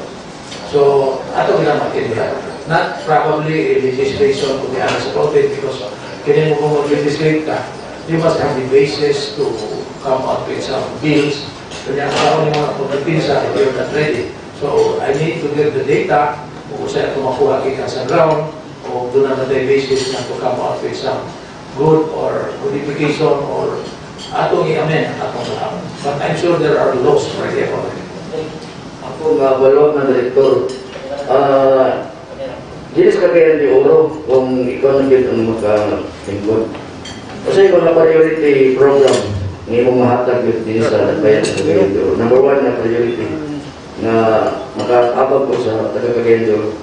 Speaker 2: So, ato ginamatin nila. Not probably a legislation to be honest about it, because kaya mo kung mag-legislate ka, you must have the basis to come out with some bills. Kanya ang mga pagpinsa, if you're not ready. So, I need to get the data, kung saan kumakuha kita sa ground, o doon na tayo basis na to come out with some good or modification or atong i-amend atong lahat. But I'm sure there are laws already about it.
Speaker 5: Ako mabalog na direktor. Dinis kagayan di oro kung ikaw na din ang magka-lingkod. Kasi mga priority program ng mong mahatag yun din sa bayan sa kagayan di oro. Number 1 na priority na makaabag ko sa taga-kagayan di oro.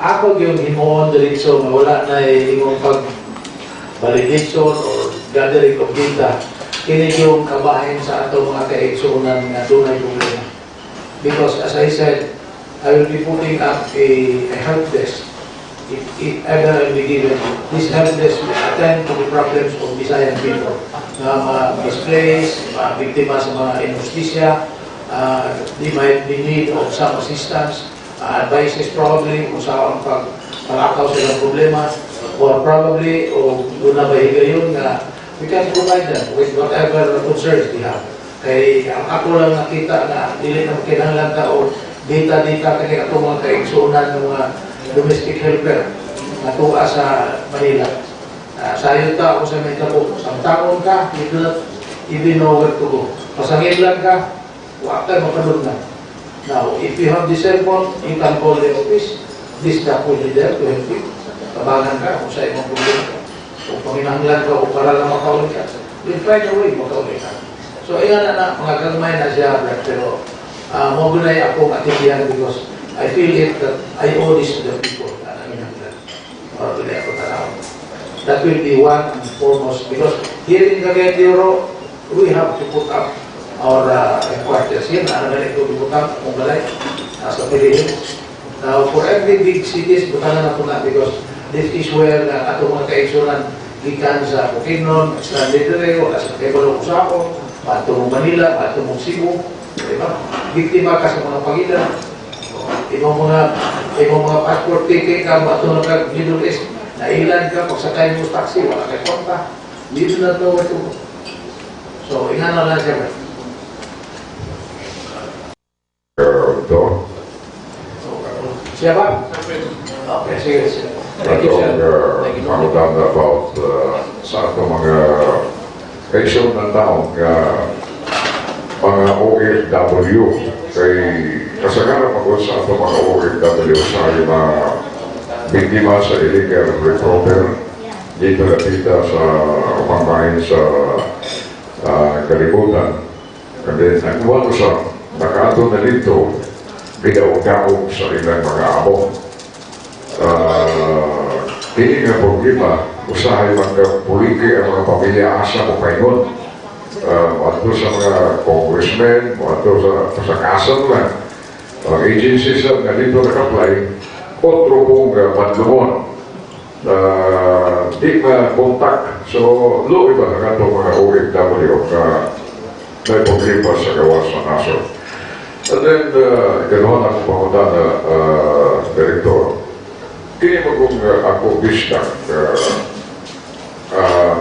Speaker 2: Ako yung himuon diretso na wala na imong pag-validation or gathering of data. Kini yung kabahin sa ato mga kaigsunan na dunay problema. Because as I said, I will be putting up a help desk. If ever I will be given, this help desk will attend to the problems of Visayan people. Mga misplaced, mga biktima sa mga injustisya, they might be need of some assistance, advices probably kung saan pag-alakaw silang problema, or probably, o doon na bahigayon na we can provide them with whatever concerns they have. Kaya ako lang nakita na dili na kinahanglan ka o data kaya itong mga kaigsunan ng mga domestic helper na tuwa sa Manila. Sayo ta ako sa may tabo. Sa taon ka, you do not even know where to go. Pasangin lang ka, huwag ka mapanood na. Now, if you have the cell phone, you can call the office. This staff will be there to help you. Tabangan ka kung sa imong problema. Kung panginahanglan ka o para lang makaulit ka, you'll find a way makaulit ka. So, ayan na mga gagmay na siya, pero magunay akong atibihan because I feel it that I owe this to the people. That will be one and foremost because here in Cagayan de Oro, we have to put up our headquarters. Yan, ano na ito, put up kung balay, sa Pilipinas. Now, for every big cities, butanan na po na because this is where atong mga kaigsunan gikan sa Bukidnon, sa Litere, wala sa Tebalo Usako, pato mong Manila, pato mong Cebu, diba? Biktima ka sa mga pagilan. Imong mga passport ticket ka, pato na ka Middle East, nailan ka, pagsakay mo sa taxi, wala kay konta. Dito na ito, ito. So, ingana lang siya ba? Siya ba? Okay, sige. Thank you, sir.
Speaker 7: Magandang about sa atong mga kaisyon ng taong mga OFW kay kasagaran ako sa atong mga OFW sa mga biktima sa illegal recruiter dito nakita sa pambahin sa kalibutan. And then, nagkuha ko sa nakato na dito bidaw-gaog sa ilang mga amo. Hindi nga problema, usahay magpuliki ang mga pamilya asa o paingon. Mato sa mga congressmen, mato sa kasal lang. Ang agencies na dito nag-apply, otro pong mandumon. Di kontak. So, lo iba na ito mga OFW na may problema sa gawas ng aso. And then, ganoon ako pangunta na direktor. Kini mo kung Akobisdak,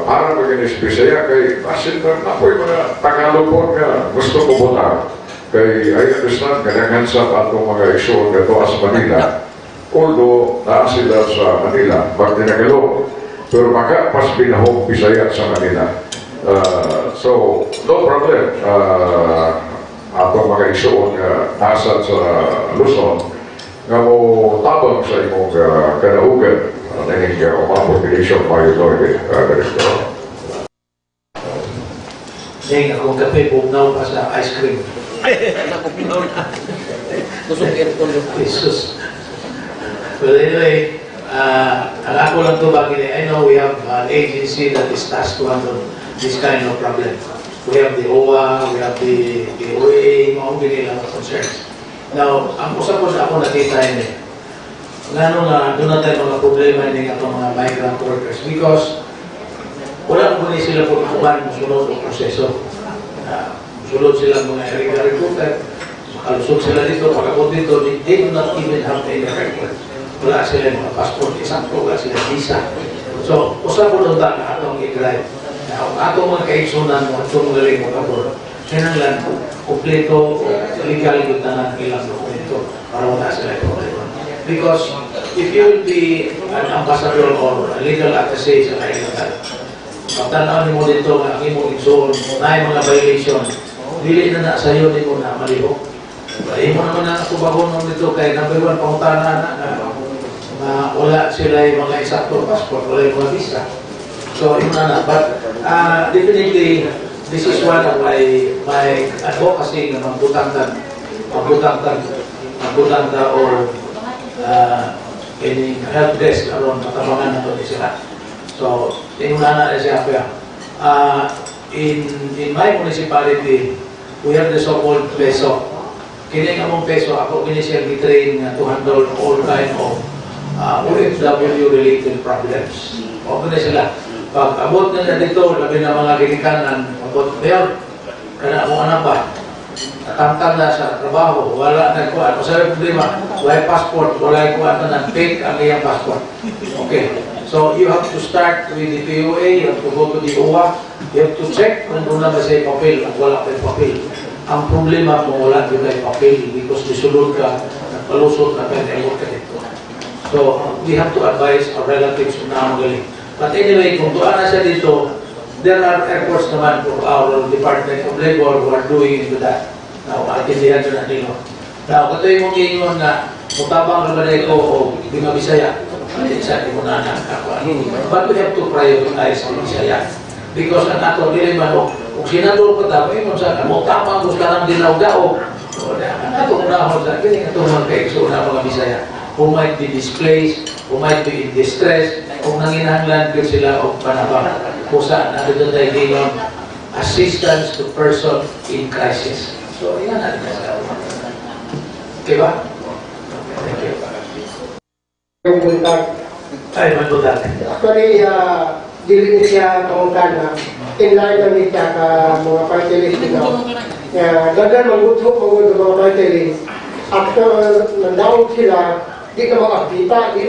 Speaker 7: para mag-inispisaya kay pasin na ako'y mga Tagalog po nga gusto ko buta. Kay I understand, ganyan sa atong mga iso na to as Manila, Although, naa sila sa Manila, but tinagalo. Pero maka pas pinahong Bisaya sa Manila. So, no problem. Atong mga isuon nga asat sa Luzon nga mo tabang sa imong kanaugan naning mga population minority.
Speaker 2: Neng, akong kape, bugnaw pa sa ice cream. Jesus. Well, anyway, ang ako lang to bagay, I know we have an agency that is tasked to handle this kind of problem. We have the OWA, we have the OA, mga ginilang concerns. Now, ang usap ko sa ako nakita yun eh. Ngano nga, doon na tayo mga problema hindi nga itong mga migrant workers because wala po ni sila po kuman musulod ang proseso. Musulod sila mga illegal recruiter, makalusog sila dito, pagkakot dito, they do not even have any record. Wala sila mga passport, isangko, wala sila visa. So, usap po doon tayo na atong i-drive. Atong mga kaigsunan mo, atong mga galing mo kapor, kailangan kompleto, legal yung tanan ilang dokumento para wala sila yung problema. Because if you will be an ambassador or a legal attaché sa kailangan, pagtanaan mo dito nga ang imong igsoon, na mga violation, dili na sa iyo din mo na malihok. Imo naman na tubagon mo dito kay number 1 pangutana na wala sila yung mga eksakto passport, wala yung mga visa. So, yun na. But definitely, this is one of my advocacy na magbutang o any help desk aron matabangan na ito sila. So, yun na siya kaya. In my municipality, we have the so-called peso. Kini nga mong peso, ako siya gitrain to handle all kind of OFW-related problems. O sila. Pag abot na dito, labi na mga ginikanan, abot, mayor, kana mo anak ba? Natangtang na sa trabaho, wala na kuha. Kung sabi problema, wala passport, wala kuha na fake ang iyang passport. Okay. So, you have to start with the POA, you have to go to the OWA, you have to check kung doon na ba siya papel, at wala pa yung papel. Ang problema kung wala doon na yung papel, because disulod ka, nagpalusot na pwede ka dito. So, we have to advise our relatives na magaling. But anyway, kung doon na siya dito, there are efforts naman for our Department of Labor who are doing into that. Now, atindihan siya na nilo. Now, katoy mong ingon na mutabang ka ba na ito o di mabisaya? Isa, di mo na nakakakuha. But we have to prioritize the Bisaya. Because ang ato, dili man o, kung sinadol ko tapo, ingon sa mutabang gusto ka ng dinaw-daog. So, ang ato unahon sa, kini nga itong mga kaigso na mga Bisaya who might be displaced, who might be in distress, kung nanginahanglan ko sila o panabang. Kung saan, ano doon tayo gingon, assistance to person in crisis. So, yan natin sa okay ba? Thank you.
Speaker 8: Yung buntag.
Speaker 2: Ay, magbuntag.
Speaker 8: Actually, dili siya kaungkan na in-line lang niya ka mga partylist nito. Dagan mangutok mga partylist. After nandaog sila, di ka makakita, di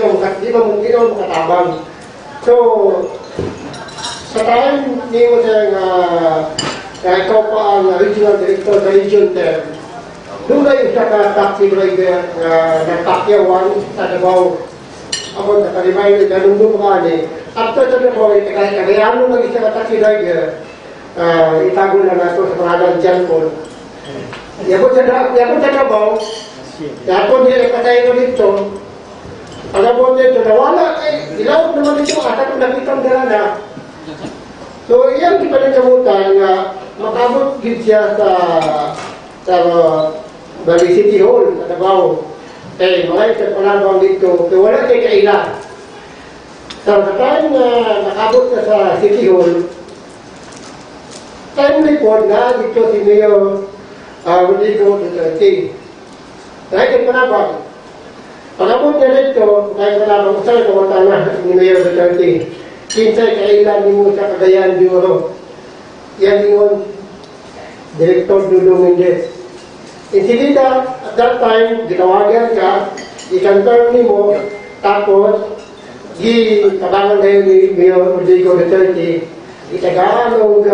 Speaker 8: ka makatabang. So, sa time ni mo siya ikaw pa ang regional director sa Region 10, doon na yung sa taxi driver na takyawan sa Davao. Ako nakalimay na ganun doon ka ni. After sa Davao, kaya lang isa ka taxi driver, itago na nato sa pangalan dyan po. Yakot sa Davao, yakot niya ipatay ko dito, alam mo dito, nawala, ilaw naman dito, ata kung nakitang dala. So, iyan di pa rin kamutan na makabot din siya sa Bali City Hall, sa Davao. Mga isang panabang dito, kaya wala kayo kailan. So, sa time na nakabot na sa City Hall, time report na dito si Mayor Rodrigo Duterte. Kahit panabang. Pagkabot niya dito, kahit panabang, saan kamutan na ni Mayor Duterte. Kinsay kailan ni mo sa Cagayan de Oro. Yan yung Director Dudong Mendez. Insilita, at that time, ginawagan ka, i-confirm ni mo, tapos, tabangan kayo ni Mayor Rodrigo Duterte, itagaan ng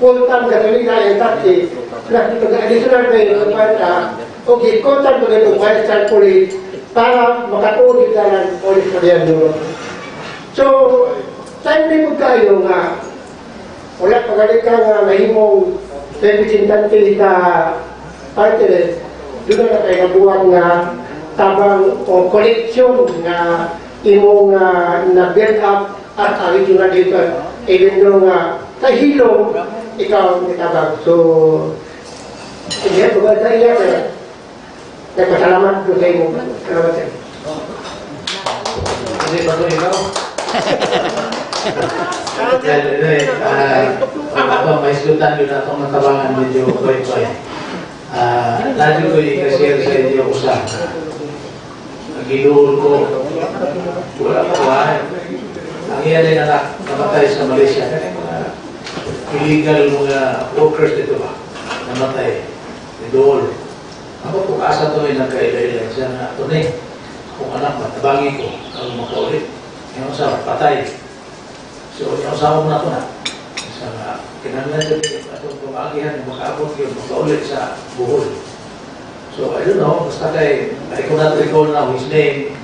Speaker 8: full-time gasolina and taxi, plus ito additional kayo ng kwarta, o gikontan ko ganun, 5-star police, para makatuod kita ng Police Korean Europe. So, time din mo kayo nga, wala pagalit ka nga nahimong representante sa Partylist, doon na kayo nabuhat nga tabang o koleksyon nga imong na-build up at original dito, even though nga kahilong ikaw nitabang. So, hindi yan, bugad na iya, pero nagpasalamat ko sa imo. Salamat sir.
Speaker 2: Hindi ba ito ikaw? Ako, may slutan yun na itong natabangan medyo kway-kway. Lagi ko i-share sa inyo usa. Nagiluhol ko. Wala ko ang iyan ay anak namatay sa Malaysia. Illegal mga workers dito ba? Namatay. Nagiluhol. Ako kung asa ito ay nagkaila-ila siya na ito na kung anak matabangin ko ang makaulit. Yung usawa, patay. So, yung usawa mo na ito na. Sa kinanglan dito, itong pumagihan, makaabot yun, makaulit sa buhol. So, I don't know, basta I could not recall now his name.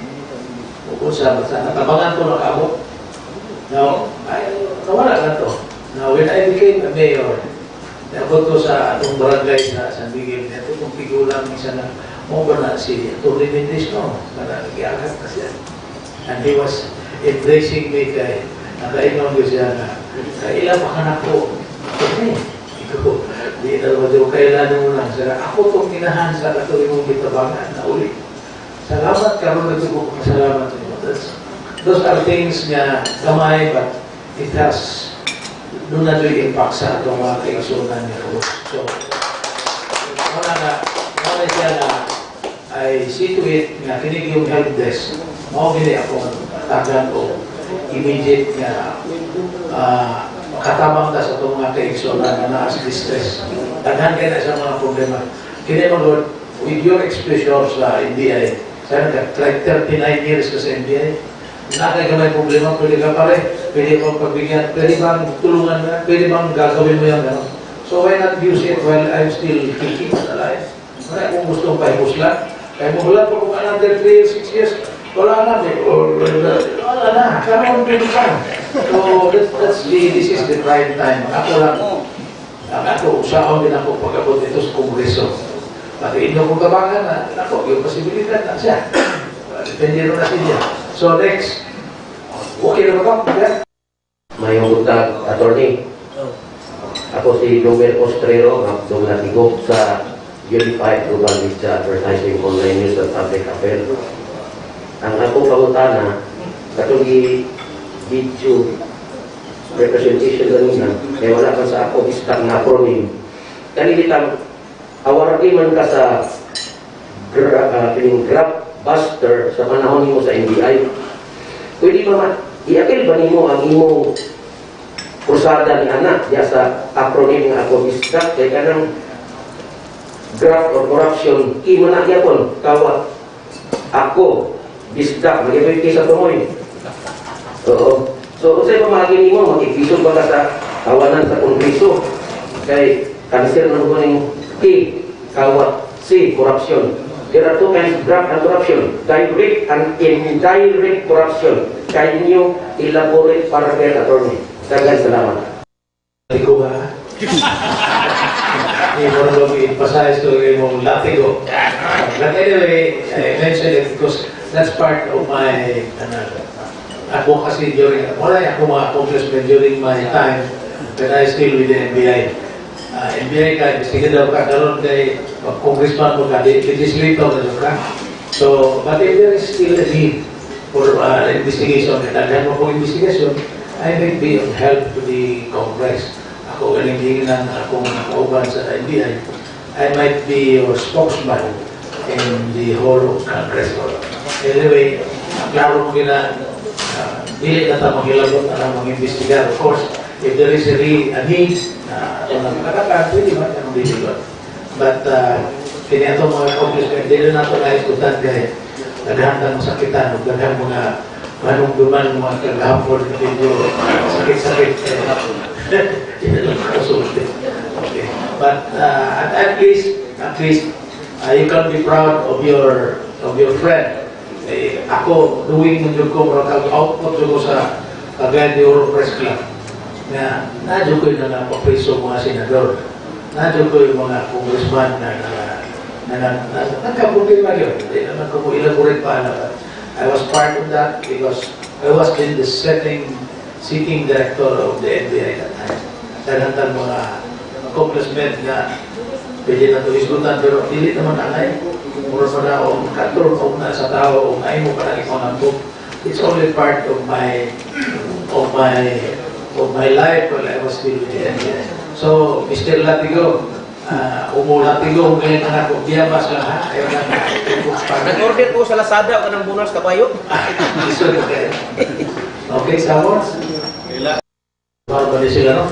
Speaker 2: Kung sa natabangan ko nakaabot. Now, nawala na ito. Now, when I became a mayor, naabot ko sa atong barangay sa San Miguel, ito kung pigulang isa na mo ba na si Tony Mendes, no? Para nag-iagat na siya. And he was embracing me kay nakaingon ko siya na ilang makanak ko. Ikaw, di na naman kailan mo lang. Ako itong inahan sa katuloy mong bitabangan na uli. Salamat ka rin nagsubo ko. Salamat. Those are things nga kamay, but it has doon na do'y impact sa itong mga kaigsunan niya. So, wala siya na I see to it nga kinig yung help desk. Mao gini ako tagan o immediate nga makatabang ta sa itong mga kaigsunan na naas distress. Taghan ka na sa mga problema. Kini mo Lord, with your exposure sa NBI, sana ka, like 39 years ka sa NBI, nakay ka may problema, pwede ka pare, pwede bang pagbigyan, pwede bang tulungan na, pwede bang gagawin mo yan gano'n. So why not use it while I'm still kicking and alive? Wala kung gustong pahibuslan. Kaya mo wala pa kung another 3 years, 6 years, wala na, wala na, karoon pwede ka. So this is the prime time. Ako lang, ako, usahaw din ako pag-abot dito sa Kongreso. Pati inyo kong tabangan na, ako, yung posibilidad na siya. Depende rin na siya. So next, okay na ba ka?
Speaker 9: Mayong utag, attorney. Ako si Joel Ostrero, ang natigop sa Unified Global Media Advertising Online News at Public Affairs. Ang akong pangutana, katong video representation kanina, kaya wala ka sa Akobisdak na acronym. Kanilitang, awardee man ka sa Grab Buster sa panahon mo sa NBI. Pwede ba i-apil ba nimo ang imong kursada ni anak diya sa acronym nga Akobisdak kay kanang graft or corruption kimo na gyapon kawat ako bisdak magipay sa tumoy. Oo. So unsay pamagi nimo magikisog ba ka sa kawanan sa Kongreso kay kanser man ko ning K kawat C corruption. There are two kinds of graft and corruption, direct and indirect corruption. Can you elaborate para kay attorney? Dagan salamat.
Speaker 2: Latigo ba? Hindi mo na mag-emphasize to yung latigo. But anyway, I mentioned it because that's part of my advocacy during, wala ako mga congressmen during my time when I still with the NBI. NBI ka, investigator ka, karoon kay congressman mo ka, legislator na ka. So, but if there is still a need for investigation, nagdaghan mo kong investigation, I may be of help to the Congress. Ako galing ng akong nakauban sa NBI. I might be your spokesman in the whole of Congress. Anyway, klaro mo gina, dili na tayo maghilabot na lang mag-investigar. Of course, if there is a need, pwede ba ang diligot? But, kaya itong mga congressmen, dili na ito na-iskutan kaya naghahandang masakitan, naghahandang mga manong duman, mga kagahapon, medyo sakit-sakit. Okay. But at least, you can be proud of your friend ako, doing mo dyan ko, marang output dyan ko sa Cagayan de Oro Press Club. Nadyo ko yung napapriso mga senador. Nadyo ko yung mga congressman na nagkaproblema yun. Hindi naman ko elaborate pa na. I was part of that because I was in the sitting director of the NBI that time. Daghang mga accomplishment na pwede na ito isgutan, pero hindi naman anay. Mura pa na o katulog o na sa tao o ay mo pa na ikaw ng book. It's only part of my life while I was still with the NBI. So, Mr. Latigo, Latigo, ngayon na ako, biyabas lang ha? Ayaw na
Speaker 9: Nag-order ko sa Lazada o ng bonus kabayo.
Speaker 2: Okay, Samos? Barbali sila, no?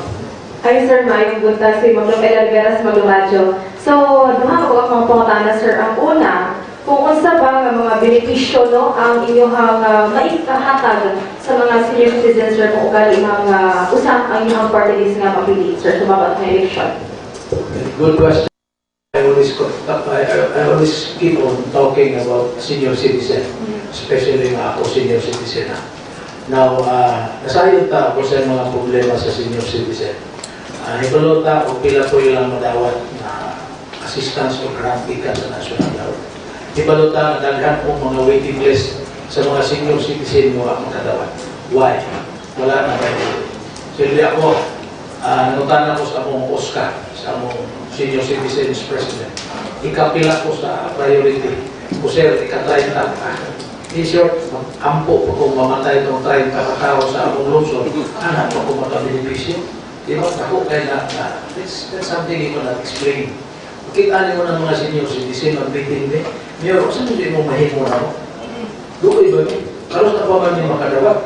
Speaker 10: Ay, sir, mayong bunta si Maglumel Alveras Maglumadyo. So, duha ko ang mga pangutana, sir. Ang una, kung unsa ba nga mga benepisyo no ang inyong maikahatag sa mga senior citizens, sir, kung ugali mga usap ang inyong party list nga mapili, sir, sumabat na election.
Speaker 2: Good question. I always keep on talking about senior citizen, especially nga ako senior citizen. Now, nasayon ta ako sa mga problema sa senior citizen. Hibalota o pila po ilang madawat na assistance o grant ikan sa national level. Hibalota na daghan po mga waiting list sa mga senior citizen mo ang makadawat. Why? Wala na kayo. So, hindi ako, nanutan ako sa among Oscar, sa among senior citizens president. Ikapila ko sa priority. O sir, ika-30 ka. In short, ampo po kung mamatay itong 30 katao sa among lungsod, anak po kung makabenepisyo. Di ba, ako kaya that's something you cannot explain. Kita mo ng mga senior citizen, mag-meeting din. Mayor, saan hindi mo mahimo na mo? Doon iba mo. Kalos na pa man yung makadawat.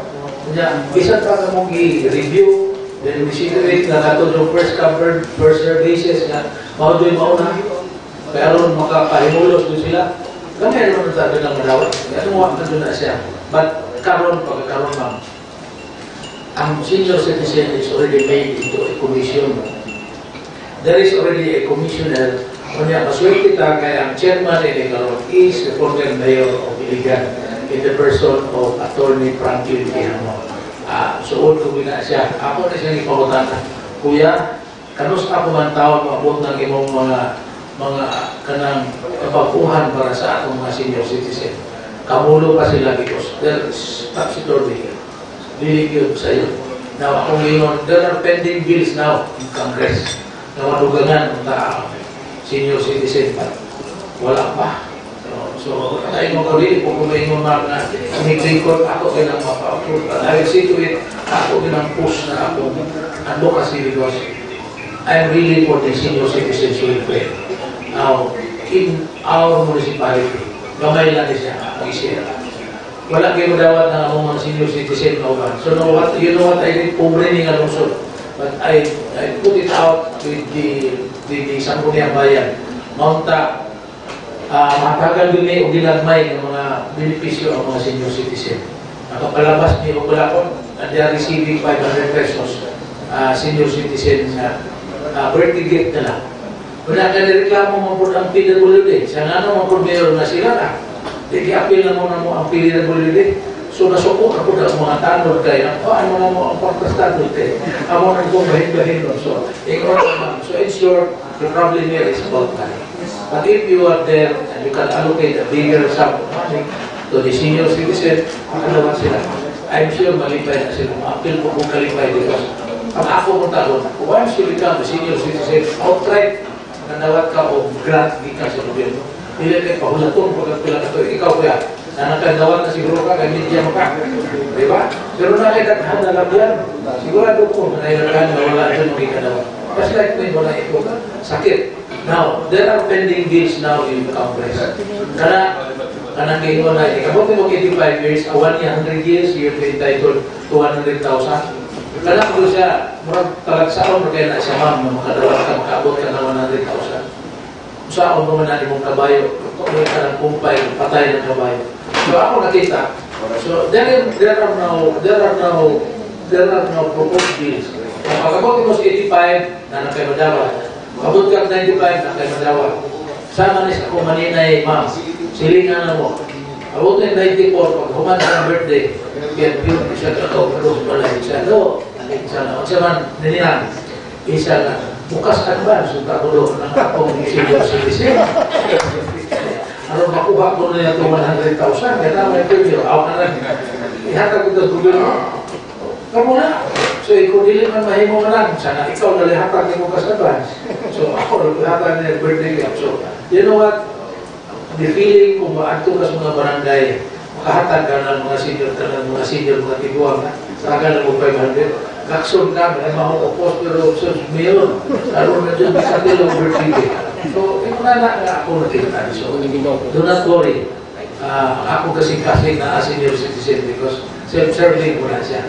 Speaker 2: Isa pa ka mong i-review, then considerate na nato yung first covered, first services na maudoy mauna. Kaya ron makapahimulos doon sila. Kami ano na tabi ng madawat. Kaya nung doon na siya. But karon, pagkakaroon ma'am, ang senior citizen is already made into a commission. There is already a commissioner. Kanya, maswerte ta kaya ang chairman ni Karon is the former mayor of Iligan in the person of Attorney Franklin Quijano. Suod ko na siya. Ako na siyang ipangutana. Kuya, kanus ako man taon maabot ng imong mga kanang kapapuhan para sa atong mga senior citizen. Kamulo pa sila because there is topsy-turvy. Really good sa iyo. Now, akong ngayon, there are pending bills now in Congress na madugangan ng senior citizen pa. Wala pa. So tayo mo ko rin, kung kumain mo mga siniglikot, ako ginang mapa-approve. I will see to it, ako ginang push na ako advocacy because I'm really for the senior citizens welfare. Now, in our municipality, gamay lang siya, mag-isira. Wala kayo dawat na akong mga senior citizen na uban. So you know what I did? Pobre ni nga lungsod. But I put it out with the Sangguniang Bayan. Maunta, matagal din o ginagmay ng mga benepisyo ng mga senior citizen. Nakapalabas niyo ko and they are receiving 500 pesos senior citizen na birthday gift na lang. Wala ka nireklamo mo po ang PWD. Siya nga naman po mayor na sila na. Di-appeal na mo ang PWD. So nasukot ako na mga tanod kayo. Ano na mo ang pagkastanod kayo. Amo na kong bahin-bahin nun. So, in short, the problem here is about money. But if you are there and you can allocate a bigger sum of money to the senior citizen, makalawan sila. I'm sure malipay na sila. Ma-appeal po kung kalipay because ang ako mong talon, once you become a senior citizen, outright, nandawat ka o grant di ka sa gobyerno. Hindi kayo pahulaton pagkakila na ito. Ikaw kaya, na nakagawat na siguro ka, kaya media mo ka. Diba? Pero nakikatahan na lang yan. Sigurado ko, nailagaan na wala dyan magkikadawat. Just like when wala ito, sakit. Now, there are pending bills now in Congress. Kanang kayo na, ikabot mo 85 years, 100 years, you'll be entitled to 100,000. Kanang ko siya, murag talagsaon, kaya na siya ma'am, na makadawat ka, makaabot ka na 100,000. Saan mo na mong kabayo, may kanang kumpay, patay ng kabayo. So ako nakita. So there are now proposed bills. Kung pagkabot mo sa 85, na nakay madawa. Pagkabot ka 95, nakay madawa. Sama nis ako maninay, ma'am, silingan na mo. Ako na yung 94, pag humanda ng birthday, kaya yun, siya ka pala, siya, no, isa na, isa man, ninilang, isa na, bukas advance, sunta ko doon, ng akong senior citizen. Ano, makuha ko na yung 100,000, kaya naman yung premium, ako na lang, ihatag ko ito sa gobyerno, kamu na. So, kung dili man mahimo man lang, sana ikaw na lihatag mo bukas advance. So, ako, lihatag na yung birthday ka. So, you know what? The feeling kung maadto ka sa mga barangay, makahatag ka ng mga senior, mga tiguang na, saka na mo 500. Kakson ka, may mga opos, pero so, mayroon. Lalo na dyan, sa tilong birthday. So, ito na ako natingnan. So, do not worry. Ako kasi na senior citizen because self-serving ko na siya.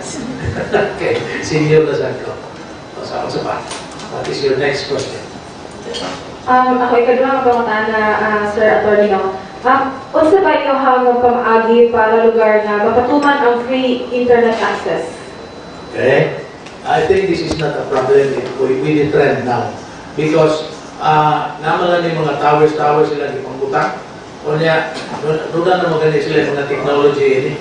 Speaker 2: Okay, senior na siya ko. Sa pa. What is your next question?
Speaker 10: Ako ikaduha nga pangutan na Sir Attorney no. Unsa ba inyo hang pamaagi para lugar na mapatuman ang free internet access?
Speaker 2: Okay? I think this is not a problem with the trend now. Because naman lang yung mga towers sila di pangbutak. O niya, doon na maganda sila yung mga technology ini.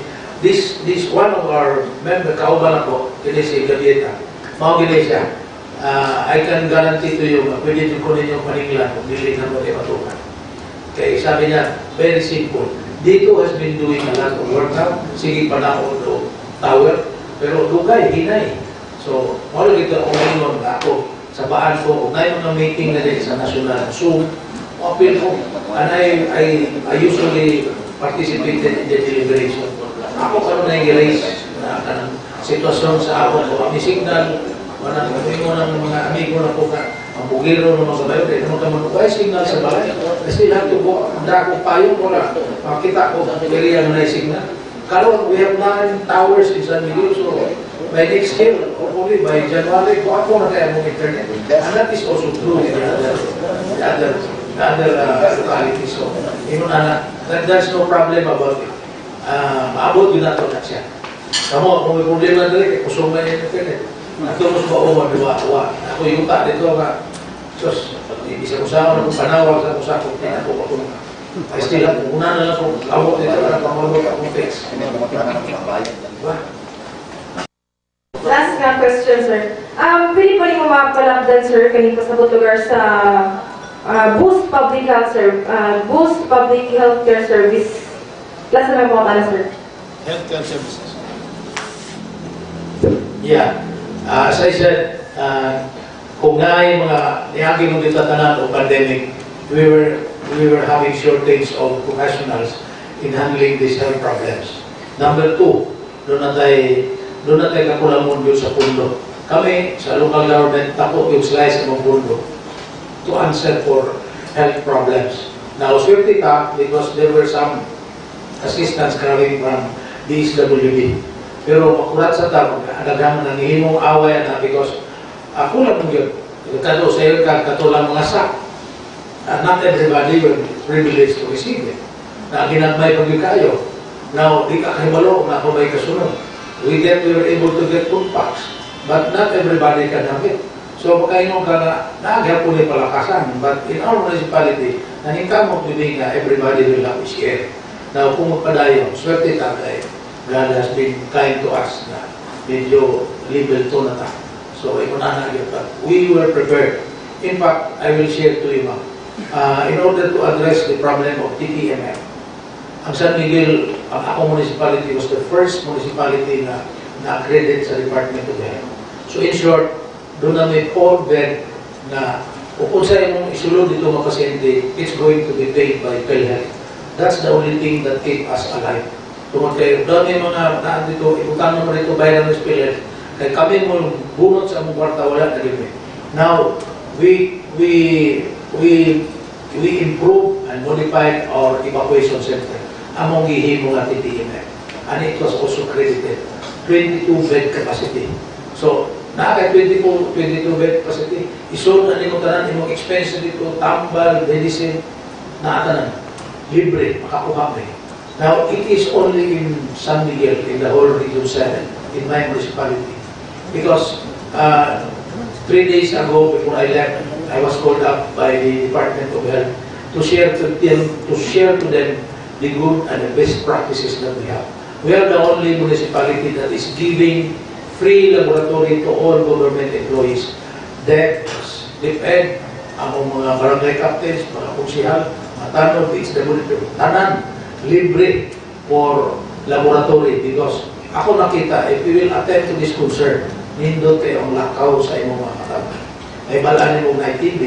Speaker 2: This one of our member, kauban ako, kini si Gavieta. Mga gini siya. I can guarantee to you, pwede din ko ninyo paninglan kung dili na mo kayo matukan. Okay, sabi niya, very simple. Dito has been doing a lot of work now. Sige pa na ako tower. Pero dugay, hinay. So, wala dito ako ngayon ako sa baan ko, ngayon mga meeting na din sa national Zoom, appeal ko, and I usually participated in the deliberation. Ako karon na i-raise na kanang sitwasyon sa ako ko, ang signal, manang mga amigo na po ka, ang bugiro ng mga bayo, kaya naman ka manukay signal sa balay. Kasi lahat po, ang dako payo ko na, makita ko, area na signal. Karon, we have 9 towers in San Miguel, so by next year, hopefully by January, kung ako na kaya mong internet. And that is also true in the other localities. So, there's no problem about it. Maabot yun nato na siya. Kamu, kung may problema na rin, kusong na yung internet. Ito mas ba o madiwa-wa. Ako yung ta dito nga, Diyos, isa ko sa ako, panawag sa ko sa ako, tina ko ako nga. Ay still, una na lang kung awot dito na pamabot akong fix. Diba?
Speaker 10: Last nga question, sir. Pwede po rin mo mapalabdan, sir, kanina sa lugar sa Boost Public Healthcare Service. Last na may mga sir.
Speaker 3: Healthcare services.
Speaker 2: Yeah. As I said, kung nga yung mga niyagi mo dito tanan o pandemic, we were having shortage of professionals in handling these health problems. Number 2, doon na tayo kakulangon yun sa pundo. Kami, sa local government, tapo yung slice ng pundo to answer for health problems. Now, swerte ka because there were some assistance coming from DSWD. Pero makulat sa tao, naghaman ng himong away na because ako lang mong yun. Kato sa iyo katulang mga sak. Not everybody will privileged to receive it. Na ginagmay pag kayo. Now, di ka kahibalo na ako may kasunod. We were able to get food packs. But not everybody can have it. So, pagkainom ka na, naagyan po ni palakasan. But in our municipality, naningkamot din na everybody will have his share. Now, kung magpadayon, swerte tayo. God has been kind to us na medyo level 2 na tayo. So, ikunana yun. But we were prepared. In fact, I will share to you, ma'am. In order to address the problem of TTMF, ang San Miguel, ang akong municipality was the first municipality na na-accredit sa Department of Health. So, in short, doon na may 4 bed na kung sa yung isulod dito mga pasyente, it's going to be paid by PhilHealth. That's the only thing that keep us alive. Tungkol kayo, dami mga naan dito, ibutang naman dito bayaran ng PhilHealth. Kaya kami mo bunot sa among kwarta, wala na rin. Now, we improved and modified our evacuation center among gihimo nga TTMF. And it was also credited. 22 bed capacity. So, nakaka 22 bed capacity. Isun na nimo tanan imong expense dito, tambal, medicine, naatanan. Libre, makakuha mo. Now, it is only in San Miguel, in the whole Region 7, in my municipality. Because 3 days ago, before I left, I was called up by the Department of Health to share to them the good and the best practices that we have. We are the only municipality that is giving free laboratory to all government employees. That DepEd, ang mga barangay captains, mga kunsihal, mga tanong, PHW, tanan, libre for laboratory because ako nakita, if you will attend to this concern, nindot kayo ang lakaw sa imong mga katama. May balaan mo ng ITB,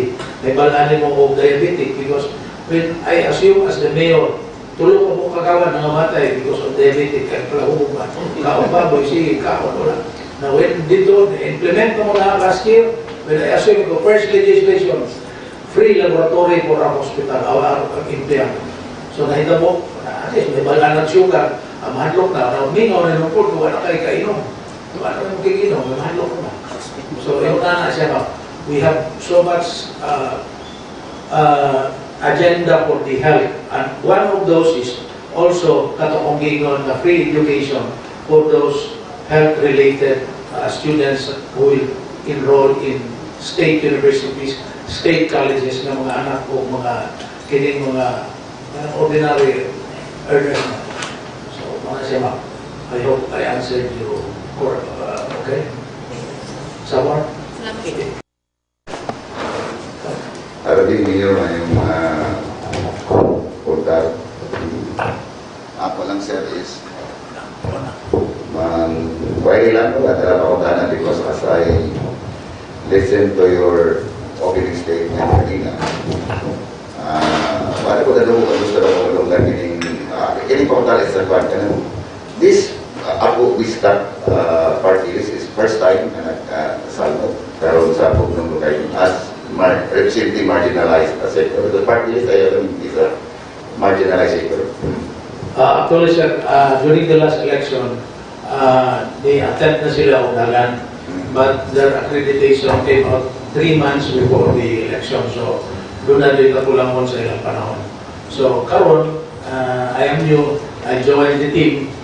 Speaker 2: may balaan mo ng diabetic because when I assume as the mayor, tulong mo kagawan ng matay because of diabetic kaya kalahubog ba? Kaon ba, boy, sige, kaon wala. Now when dito, implement mo na last year, when I assume the first legislation, free laboratory for our hospital, our empleyado. So nahita mo, at least may balaan ng sugar, mahadlok na, mingaw na nung kung wala kayo kainom. Wala kayo kikinom, mahadlok na. So yung na siya ka, we have so much agenda for the health, and one of those is also katokonggingon na free education for those health-related students who will enroll in state universities, state colleges ng mga anak o mga kining mga ordinary earners na. So, mga siya ma'am, I hope I answered you. Okay? Someone?
Speaker 11: Arabi niyo yung portal. Ako lang sir is pwede lang ko at ako na because as I listen to your opening statement kanina, para ko na gusto na ko nung kining portal is a part this Akobisdak Partylist is first time na nagsalmo karon sa Pugnong Lugay as representing marginalized sector. The Partylist is a marginalized sector.
Speaker 2: Actually, sir, during the last election, they attend na sila unalan, but their accreditation came out 3 months before the election. So, doon na din kakulangon sa ilang panahon. So, karon, I am new, I joined the team,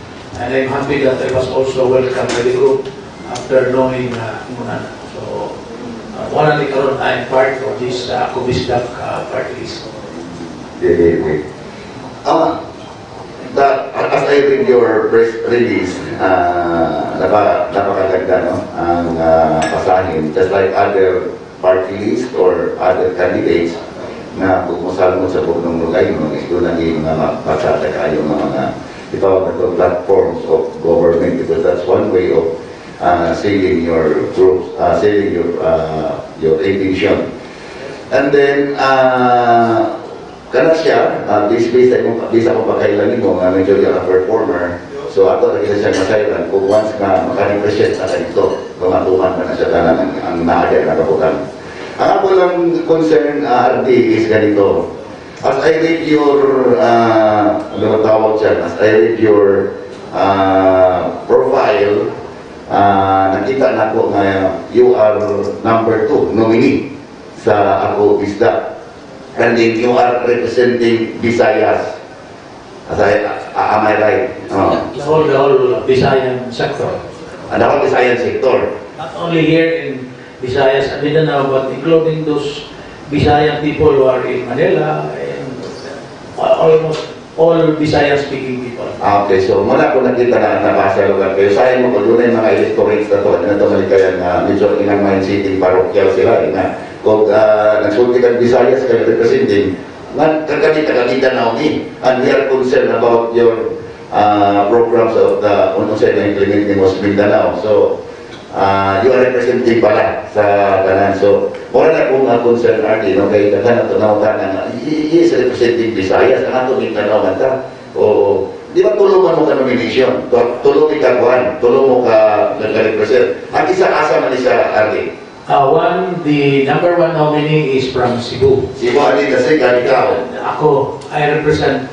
Speaker 2: and I'm happy that I was also welcomed by the group after knowing muna. So, wala ni karon, I'm part of this Akobisdak Partylist.
Speaker 11: As I read your press release, napakaganda no? Ang pasahin, just like other party list or other candidates na pumusal mo sa Pugnong Lugay mo, is doon naging mga pagsata kayo mga itawag na platforms of government because that's one way of selling your groups, selling your intention. And then, kana siya, based ako pagkailanin mo, medyo yung performer, so ako lagi siya masailan, kung once nga makarepresent na dito, lumatuhan ka na siya tanan ang naagay na kaputan. Ang ako lang concern, RD, is ganito. As I read your, ano tawag dyan, as I read your profile, nakita na ko nga you are number 2 nominee sa Akobisdak. And then you are representing Visayas. Am I right?
Speaker 2: The whole Visayan sector.
Speaker 11: The whole Visayan sector.
Speaker 2: Not only here in Visayas and Mindanao, but including those Visayan people who are in Manila and almost all Visayan-speaking people.
Speaker 11: Okay, so muna ko nakita na nabasa lugar kayo. Sayang mo ko, doon yung mga electorates na to, na tumalikayan na medyo inang mind city parokyal sila. Kung nagsulti kang Visayas kayo representing, kakakita na okay. And we are concerned about your programs of the ununsay na implementing mo sa Mindanao. So, you are representing pala sa kanan. So, wala na kung concern natin, okay, kanan ito na na he is representing Visayas, ang ato Mindanao man ta. O, di ba tulungan mo ka nomination? Tulungan ka kuhan, tulungan mo ka nagka-represent. Ang isa asa man isa, Arlie?
Speaker 2: The number 1 nominee is from Cebu.
Speaker 11: Cebu, Ali, kasi ikaw.
Speaker 2: Ako, I represent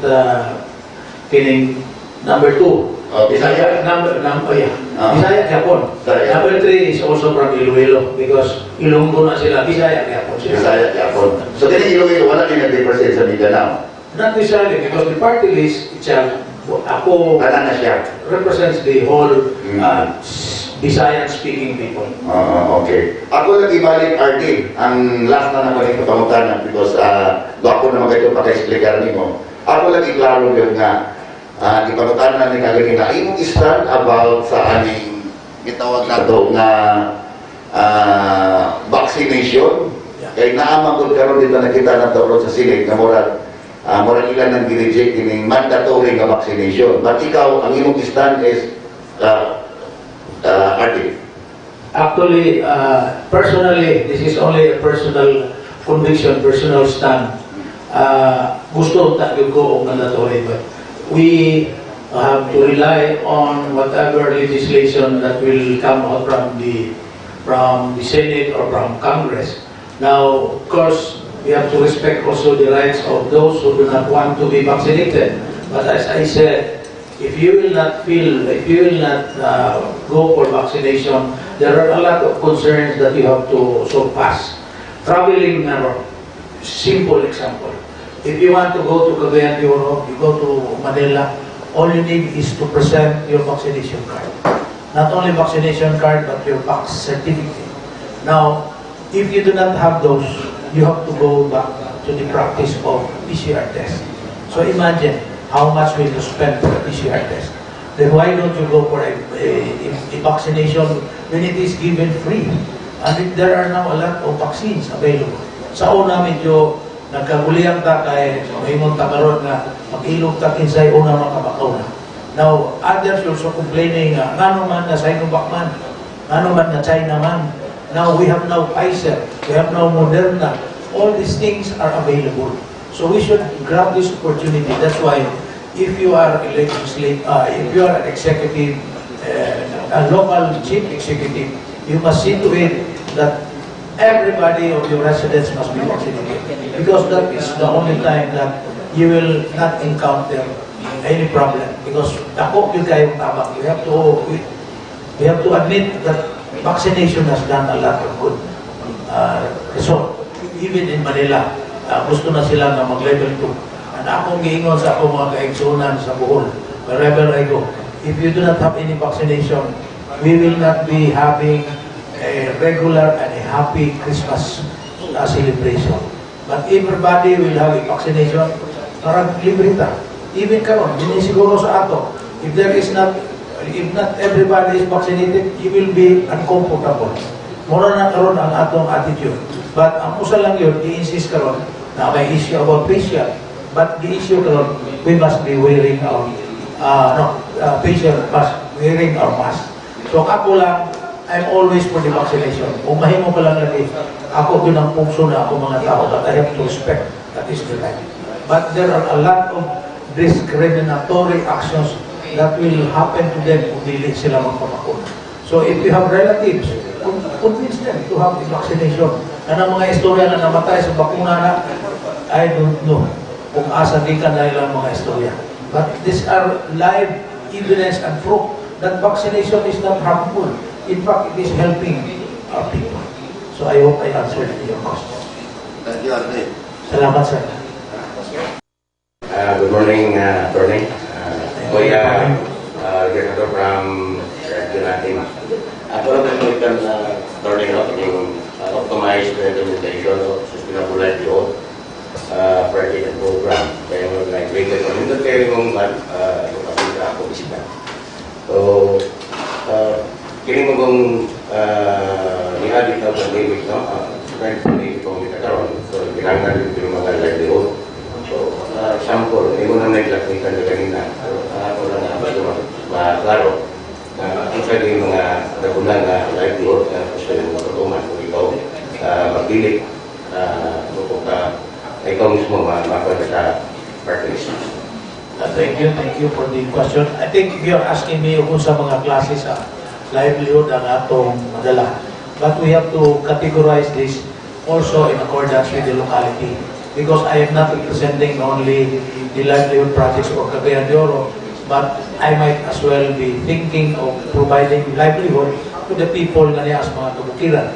Speaker 2: kining number 2.
Speaker 11: Bisaya?
Speaker 2: Bisaya, Japon. Number 3 is also from Iloilo because Ilonggo na sila. Bisaya, Japon sila.
Speaker 11: Bisaya, Japon. So, kini Iloilo, wala din nag-represent sa Mindanao?
Speaker 2: Not necessarily because the party list itself, ako represents the whole Visayan-speaking people.
Speaker 11: Okay. Ako nag-ibalik RD, ang last na naman yung kapangutan because ako naman kayo paka-explicar nimo. ako lagi klaro yun nga, di pangutanan ni Kagagina, imong stand about sa aning gitawag na to nga vaccination. Kay naamang karon dito nakita na to sa Senate nga murag ilan nang gi-reject kining mandatory nga vaccination. But ikaw, ang imong stand is Artie.
Speaker 2: Actually, personally, this is only a personal conviction, personal stand. Gusto tayo ko ang mandatory, but we have to rely on whatever legislation that will come out from the Senate or from Congress. Now, of course, we have to respect also the rights of those who do not want to be vaccinated. But as I said, if you will not go for vaccination, there are a lot of concerns that you have to surpass. Traveling, simple example. If you want to go to Cagayan de Oro, you go to Manila, all you need is to present your vaccination card. Not only vaccination card, but your vax certificate. Now, if you do not have those, you have to go back to the practice of PCR test. So imagine how much will you spend for a PCR test. Then why don't you go for a vaccination when it is given free? And there are now a lot of vaccines available. Sa una medyo nagkaguliyang ta kay mahimong takaron nga mag-ilog ta kinsay una makabakaw na. Now, others also complaining ngano man na Sinovac man, ngano man na China man. Now we have now Pfizer, we have now Moderna. All these things are available. So we should grab this opportunity. That's why if you are a legislative, if you are an executive, a local chief executive, you must see to it that everybody of your residents must be vaccinated. Because that is the only time that you will not encounter any problem. Because ako yung kayong tabak. We have to admit that vaccination has done a lot of good result. Even in Manila, gusto na sila na mag-level 2. And akong giingon sa akong mga kaigsunan sa Bohol, wherever I go, if you do not have any vaccination, we will not be having a regular and a happy Christmas celebration. But everybody will have a vaccination, parang libre ta. Even karon, hindi siguro sa ato, if not everybody is vaccinated, you will be uncomfortable. Mura na karon ang atong attitude. But ang usa lang yun, i-insist karon na may issue about facial. But the issue karon, we must be wearing our facial mask, wearing our mask. So ako lang, I'm always for the vaccination. Kung mahimo pa lang lagi, ako pinangpungso na ako mga tao, but I have to respect, that is the right. But there are a lot of discriminatory actions that will happen to them kung dili sila magpapakuna. So if you have relatives, convince them to have the vaccination. Na ng mga istorya na namatay sa bakuna na, I don't know kung asa di ka na ilang mga istorya. But these are live evidence and proof that vaccination is not harmful. In fact, it is helping our people. So I hope I answered your question.
Speaker 11: Thank you, Artie.
Speaker 2: Salamat, sir.
Speaker 12: Good morning, Attorney. Kuya, Gerardo from Terrestrial team. Ako lang nagmalitan na Attorney, yung optimized implementation of sustainable livelihood project and program. Kaya yung like-rated ko. Yung kaya yung kapatid na Akobisdak. So, kini mo kung nihabit na pandemic, no? Friends, hindi ko kita karoon. So, kailangan din yung mga livelihood. So, example, hindi mo na naglapitan na kanina. Ako lang na klaro na kung sa yung mga nagulang na livelihood na gusto yung matutuman kung ikaw magpilit kung ikaw mismo makuha sa Partylist.
Speaker 2: Thank you for the question. I think if you're asking me kung sa mga klase sa livelihood ang atong madala. But we have to categorize this also in accordance with the locality. Because I am not representing only the livelihood projects for Cagayan de Oro, but I might as well be thinking of providing livelihood to the people na niya as mga kabukiran.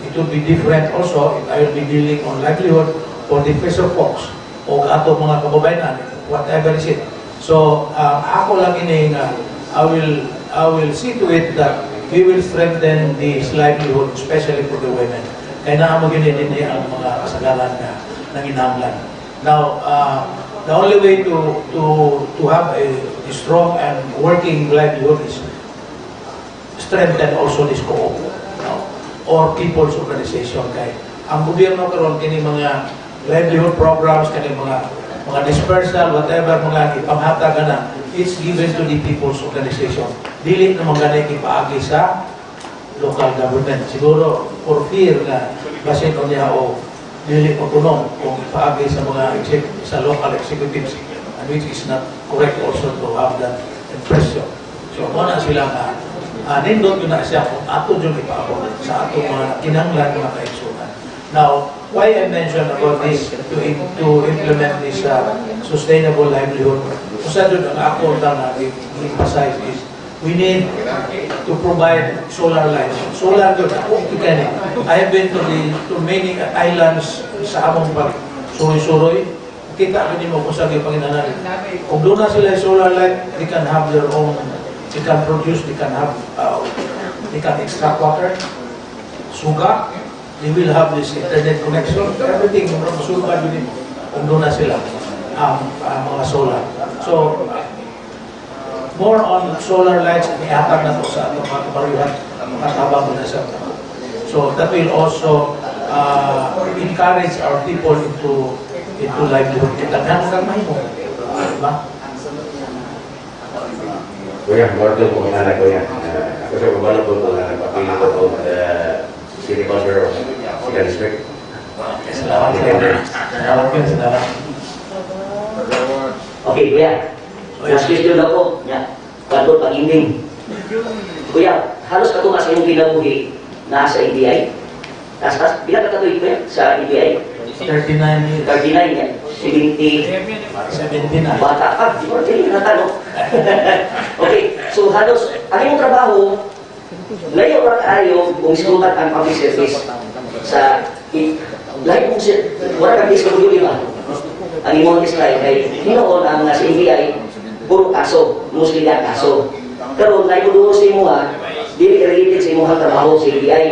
Speaker 2: It would be different also if I will be dealing on livelihood for the fisher folks o ato mga kababayan, whatever is it. So, ako lang ini I will see to it that we will strengthen this livelihood, especially for the women. Kaya naamag yun din ang mga kasagaran na nanginahanglan. Now, the only way to have a strong and working livelihood is strengthen also this co-op, or people's organization. Kay ang gobyerno karon kini mga livelihood programs, kani mga dispersal, whatever mga ipanghatag na, it's given to the people's organization. Dili naman ganay ipaagi sa local government. Siguro for fear na basin o niya o dili ko punong kung ipaagi sa mga sa local executives, and which is not correct also to have that impression. So muna sila nga nindot yun na siya kung ato yun ipaabot sa ato mga kinanglan mga kaigsunan. Now, why I mentioned about this to implement this sustainable livelihood, usa yun ang ako na i-emphasize is we need to provide solar lights. Solar yun, I have been to many islands sa among pag-suroy-suroy. Kita ko mo kung saan yung Panginoon. Kung doon na sila solar light, they can have their own, they can produce, they can have, they can extract water, suga, they will have this internet connection, everything, suga yun kung doon na sila, mga solar. So, more on solar lights, ihatag na to sa atong mga kabaruhan, makatabang na sa. So, that will also encourage our people into livelihood. Kitaghan kang mahimo. Diba?
Speaker 9: Kuya, Martin po ang anak ko yan. Ako siya kumano po ito na nagpapili ko po City Councilor of City District.
Speaker 2: Salamat. Salamat.
Speaker 13: Okay, kuya. Last question na po. Kadto pag-ending. Kuya, halos katuwa sa iyong kinabuhi na sa NBI. Tapos, bilang katatuloy kuya sa NBI?
Speaker 2: 39 years.
Speaker 13: 39 yan.
Speaker 2: 70 na.
Speaker 13: Bata ka. Di ba? Hindi na tanong. Okay, so halos, ang iyong trabaho, layo orang ayo kung isulat ang public service sa layo kung wala kang disco di ba? Ang imong slide ay hinoon ang sa NBI puro kaso, mostly na kaso. Pero layo doon sa imo dili related sa imong trabaho sa NBI.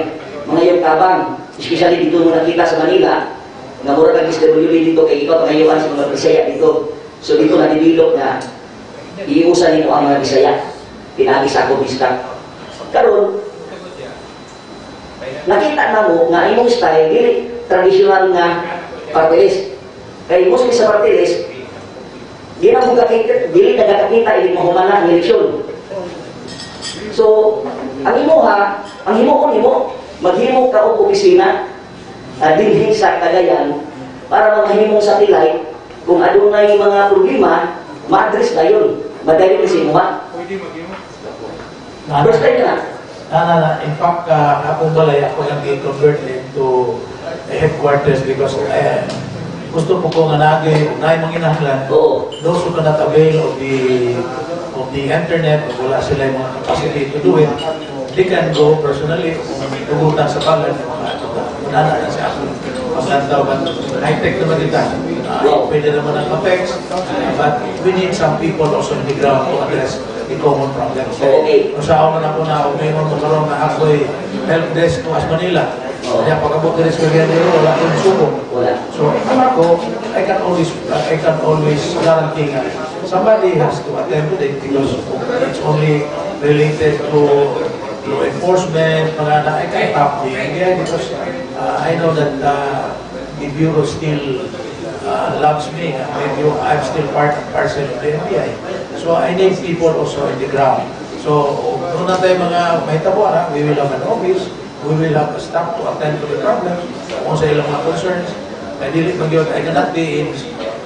Speaker 13: Mga iyong tabang, especially dito nung nakita sa Manila, nga mura kang SWD dito kay ikaw pangayoan sa mga Bisaya dito. So dito na-develop na iusan nito ang mga Bisaya. Pinagi sa Akobisdak. Karon nakita na mo nga imong style dili traditional nga partylist. Kay mostly sa partylist, di na mo dili nagakakita ili mahumana ang eleksyon. So, ang himo maghimo ka og opisina dinhi sa Cagayan para maghimong satellite kung adunay mga problema ma-address na yun. Madali ni si Muha. First time na.
Speaker 2: In fact, akong balay, ako lang i-convert into headquarters because gusto ko nga nagay mga inahanglan. Those who cannot avail of the internet, wala sila yung mga capacity to do it, they can go personally tugutan sa pangalan ng mga unana na siya. Paglantaw, high-tech naman kita. Pwede naman ang effects, but we need some people also on the ground to address the common problem. So, masawa man ako na umingon mo karoon na ako'y help desk to As Manila. Kaya pagkabot din sa Ganyero, wala akong suko. So, ako, I can always guarantee nga somebody has to attend to it because it's only related to law enforcement, mga na-I-help because I know that the Bureau still loves me. I'm still part and parcel of the NBI. So I need people also in the ground. So kung na tayo mga mahitabo, we will have an office, we will have a staff to attend to the problems, kung sa ilang mga concerns. I cannot be in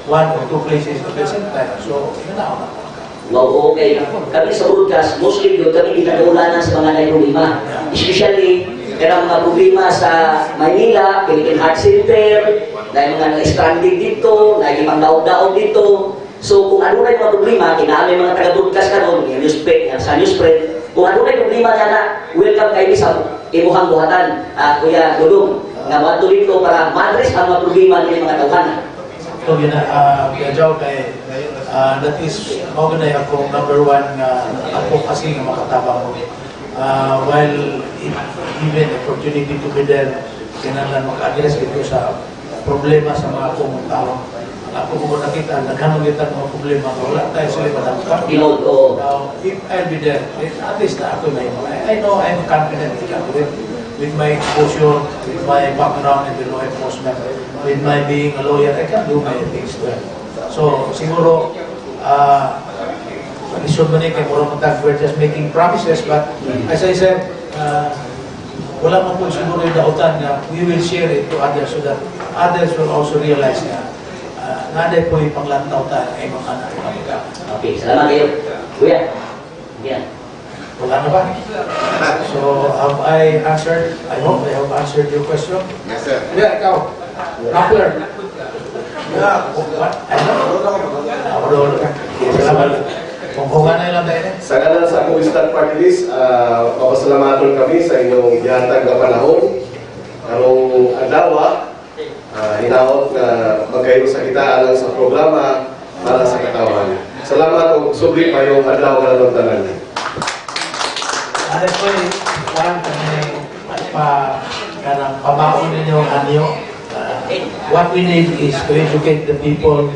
Speaker 2: one or two places at the same time. So, yun na ako.
Speaker 13: Wow, okay. Kami sa broadcast, mostly yun, kami dinadulanan sa mga problema. Especially, kaya mga problema sa Manila, Philippine Heart Center, dahil mga na-stranded dito, dahil mga daog-daog dito. So, kung ano na yung mga problema, kinamay mga taga-broadcast ka noon, yung sa newsprint, kung ano na yung problema niya na, welcome kayo sa imuhang buhatan, Kuya Dudong, nga mga dito para ma-address ang mga problema ng mga tawhanan.
Speaker 2: So, yun na, Jaw, that is, magunay ako number one advocacy ng makatabang mo. While given opportunity to be there, kinanglan maka-address dito sa problema sa mga kumong tao. Ang ako kung nakita, naghanong kita ng mga problema, wala tayo sila madamkan.
Speaker 13: Inood, oo.
Speaker 2: Now, if I'll be there, at least na ako na yun. I know I'm confident with my exposure, with my background in the law enforcement, with my being a lawyer, I can do many things well. So, siguro, isod man kay Moro Matag, we're just making promises, but as I said, wala man po siguro yung dautan na we will share it to others so that others will also realize na naday po yung panglantaw tayo ay mga anak kamika.
Speaker 13: Okay, salamat kayo. Kuya. Yan.
Speaker 2: Wala na ba? So, have I answered? I hope I have answered your question.
Speaker 3: Yes, sir.
Speaker 2: Yeah, ikaw. Rappler. Yeah. What? Ano? Salamat. Kung na lang tayo.
Speaker 6: Sa ngalan sa Akobisdak Partylist, papasalamatan kami sa inyong ihatag na panahon. Karong adlaw, hinaot na magkayo sa kita alang sa programa para sa katawan. Salamat o subli pa yung adlaw ka ng tanan.
Speaker 2: Ano po yung parang pabaon ninyo ang anyo. What we need is to educate the people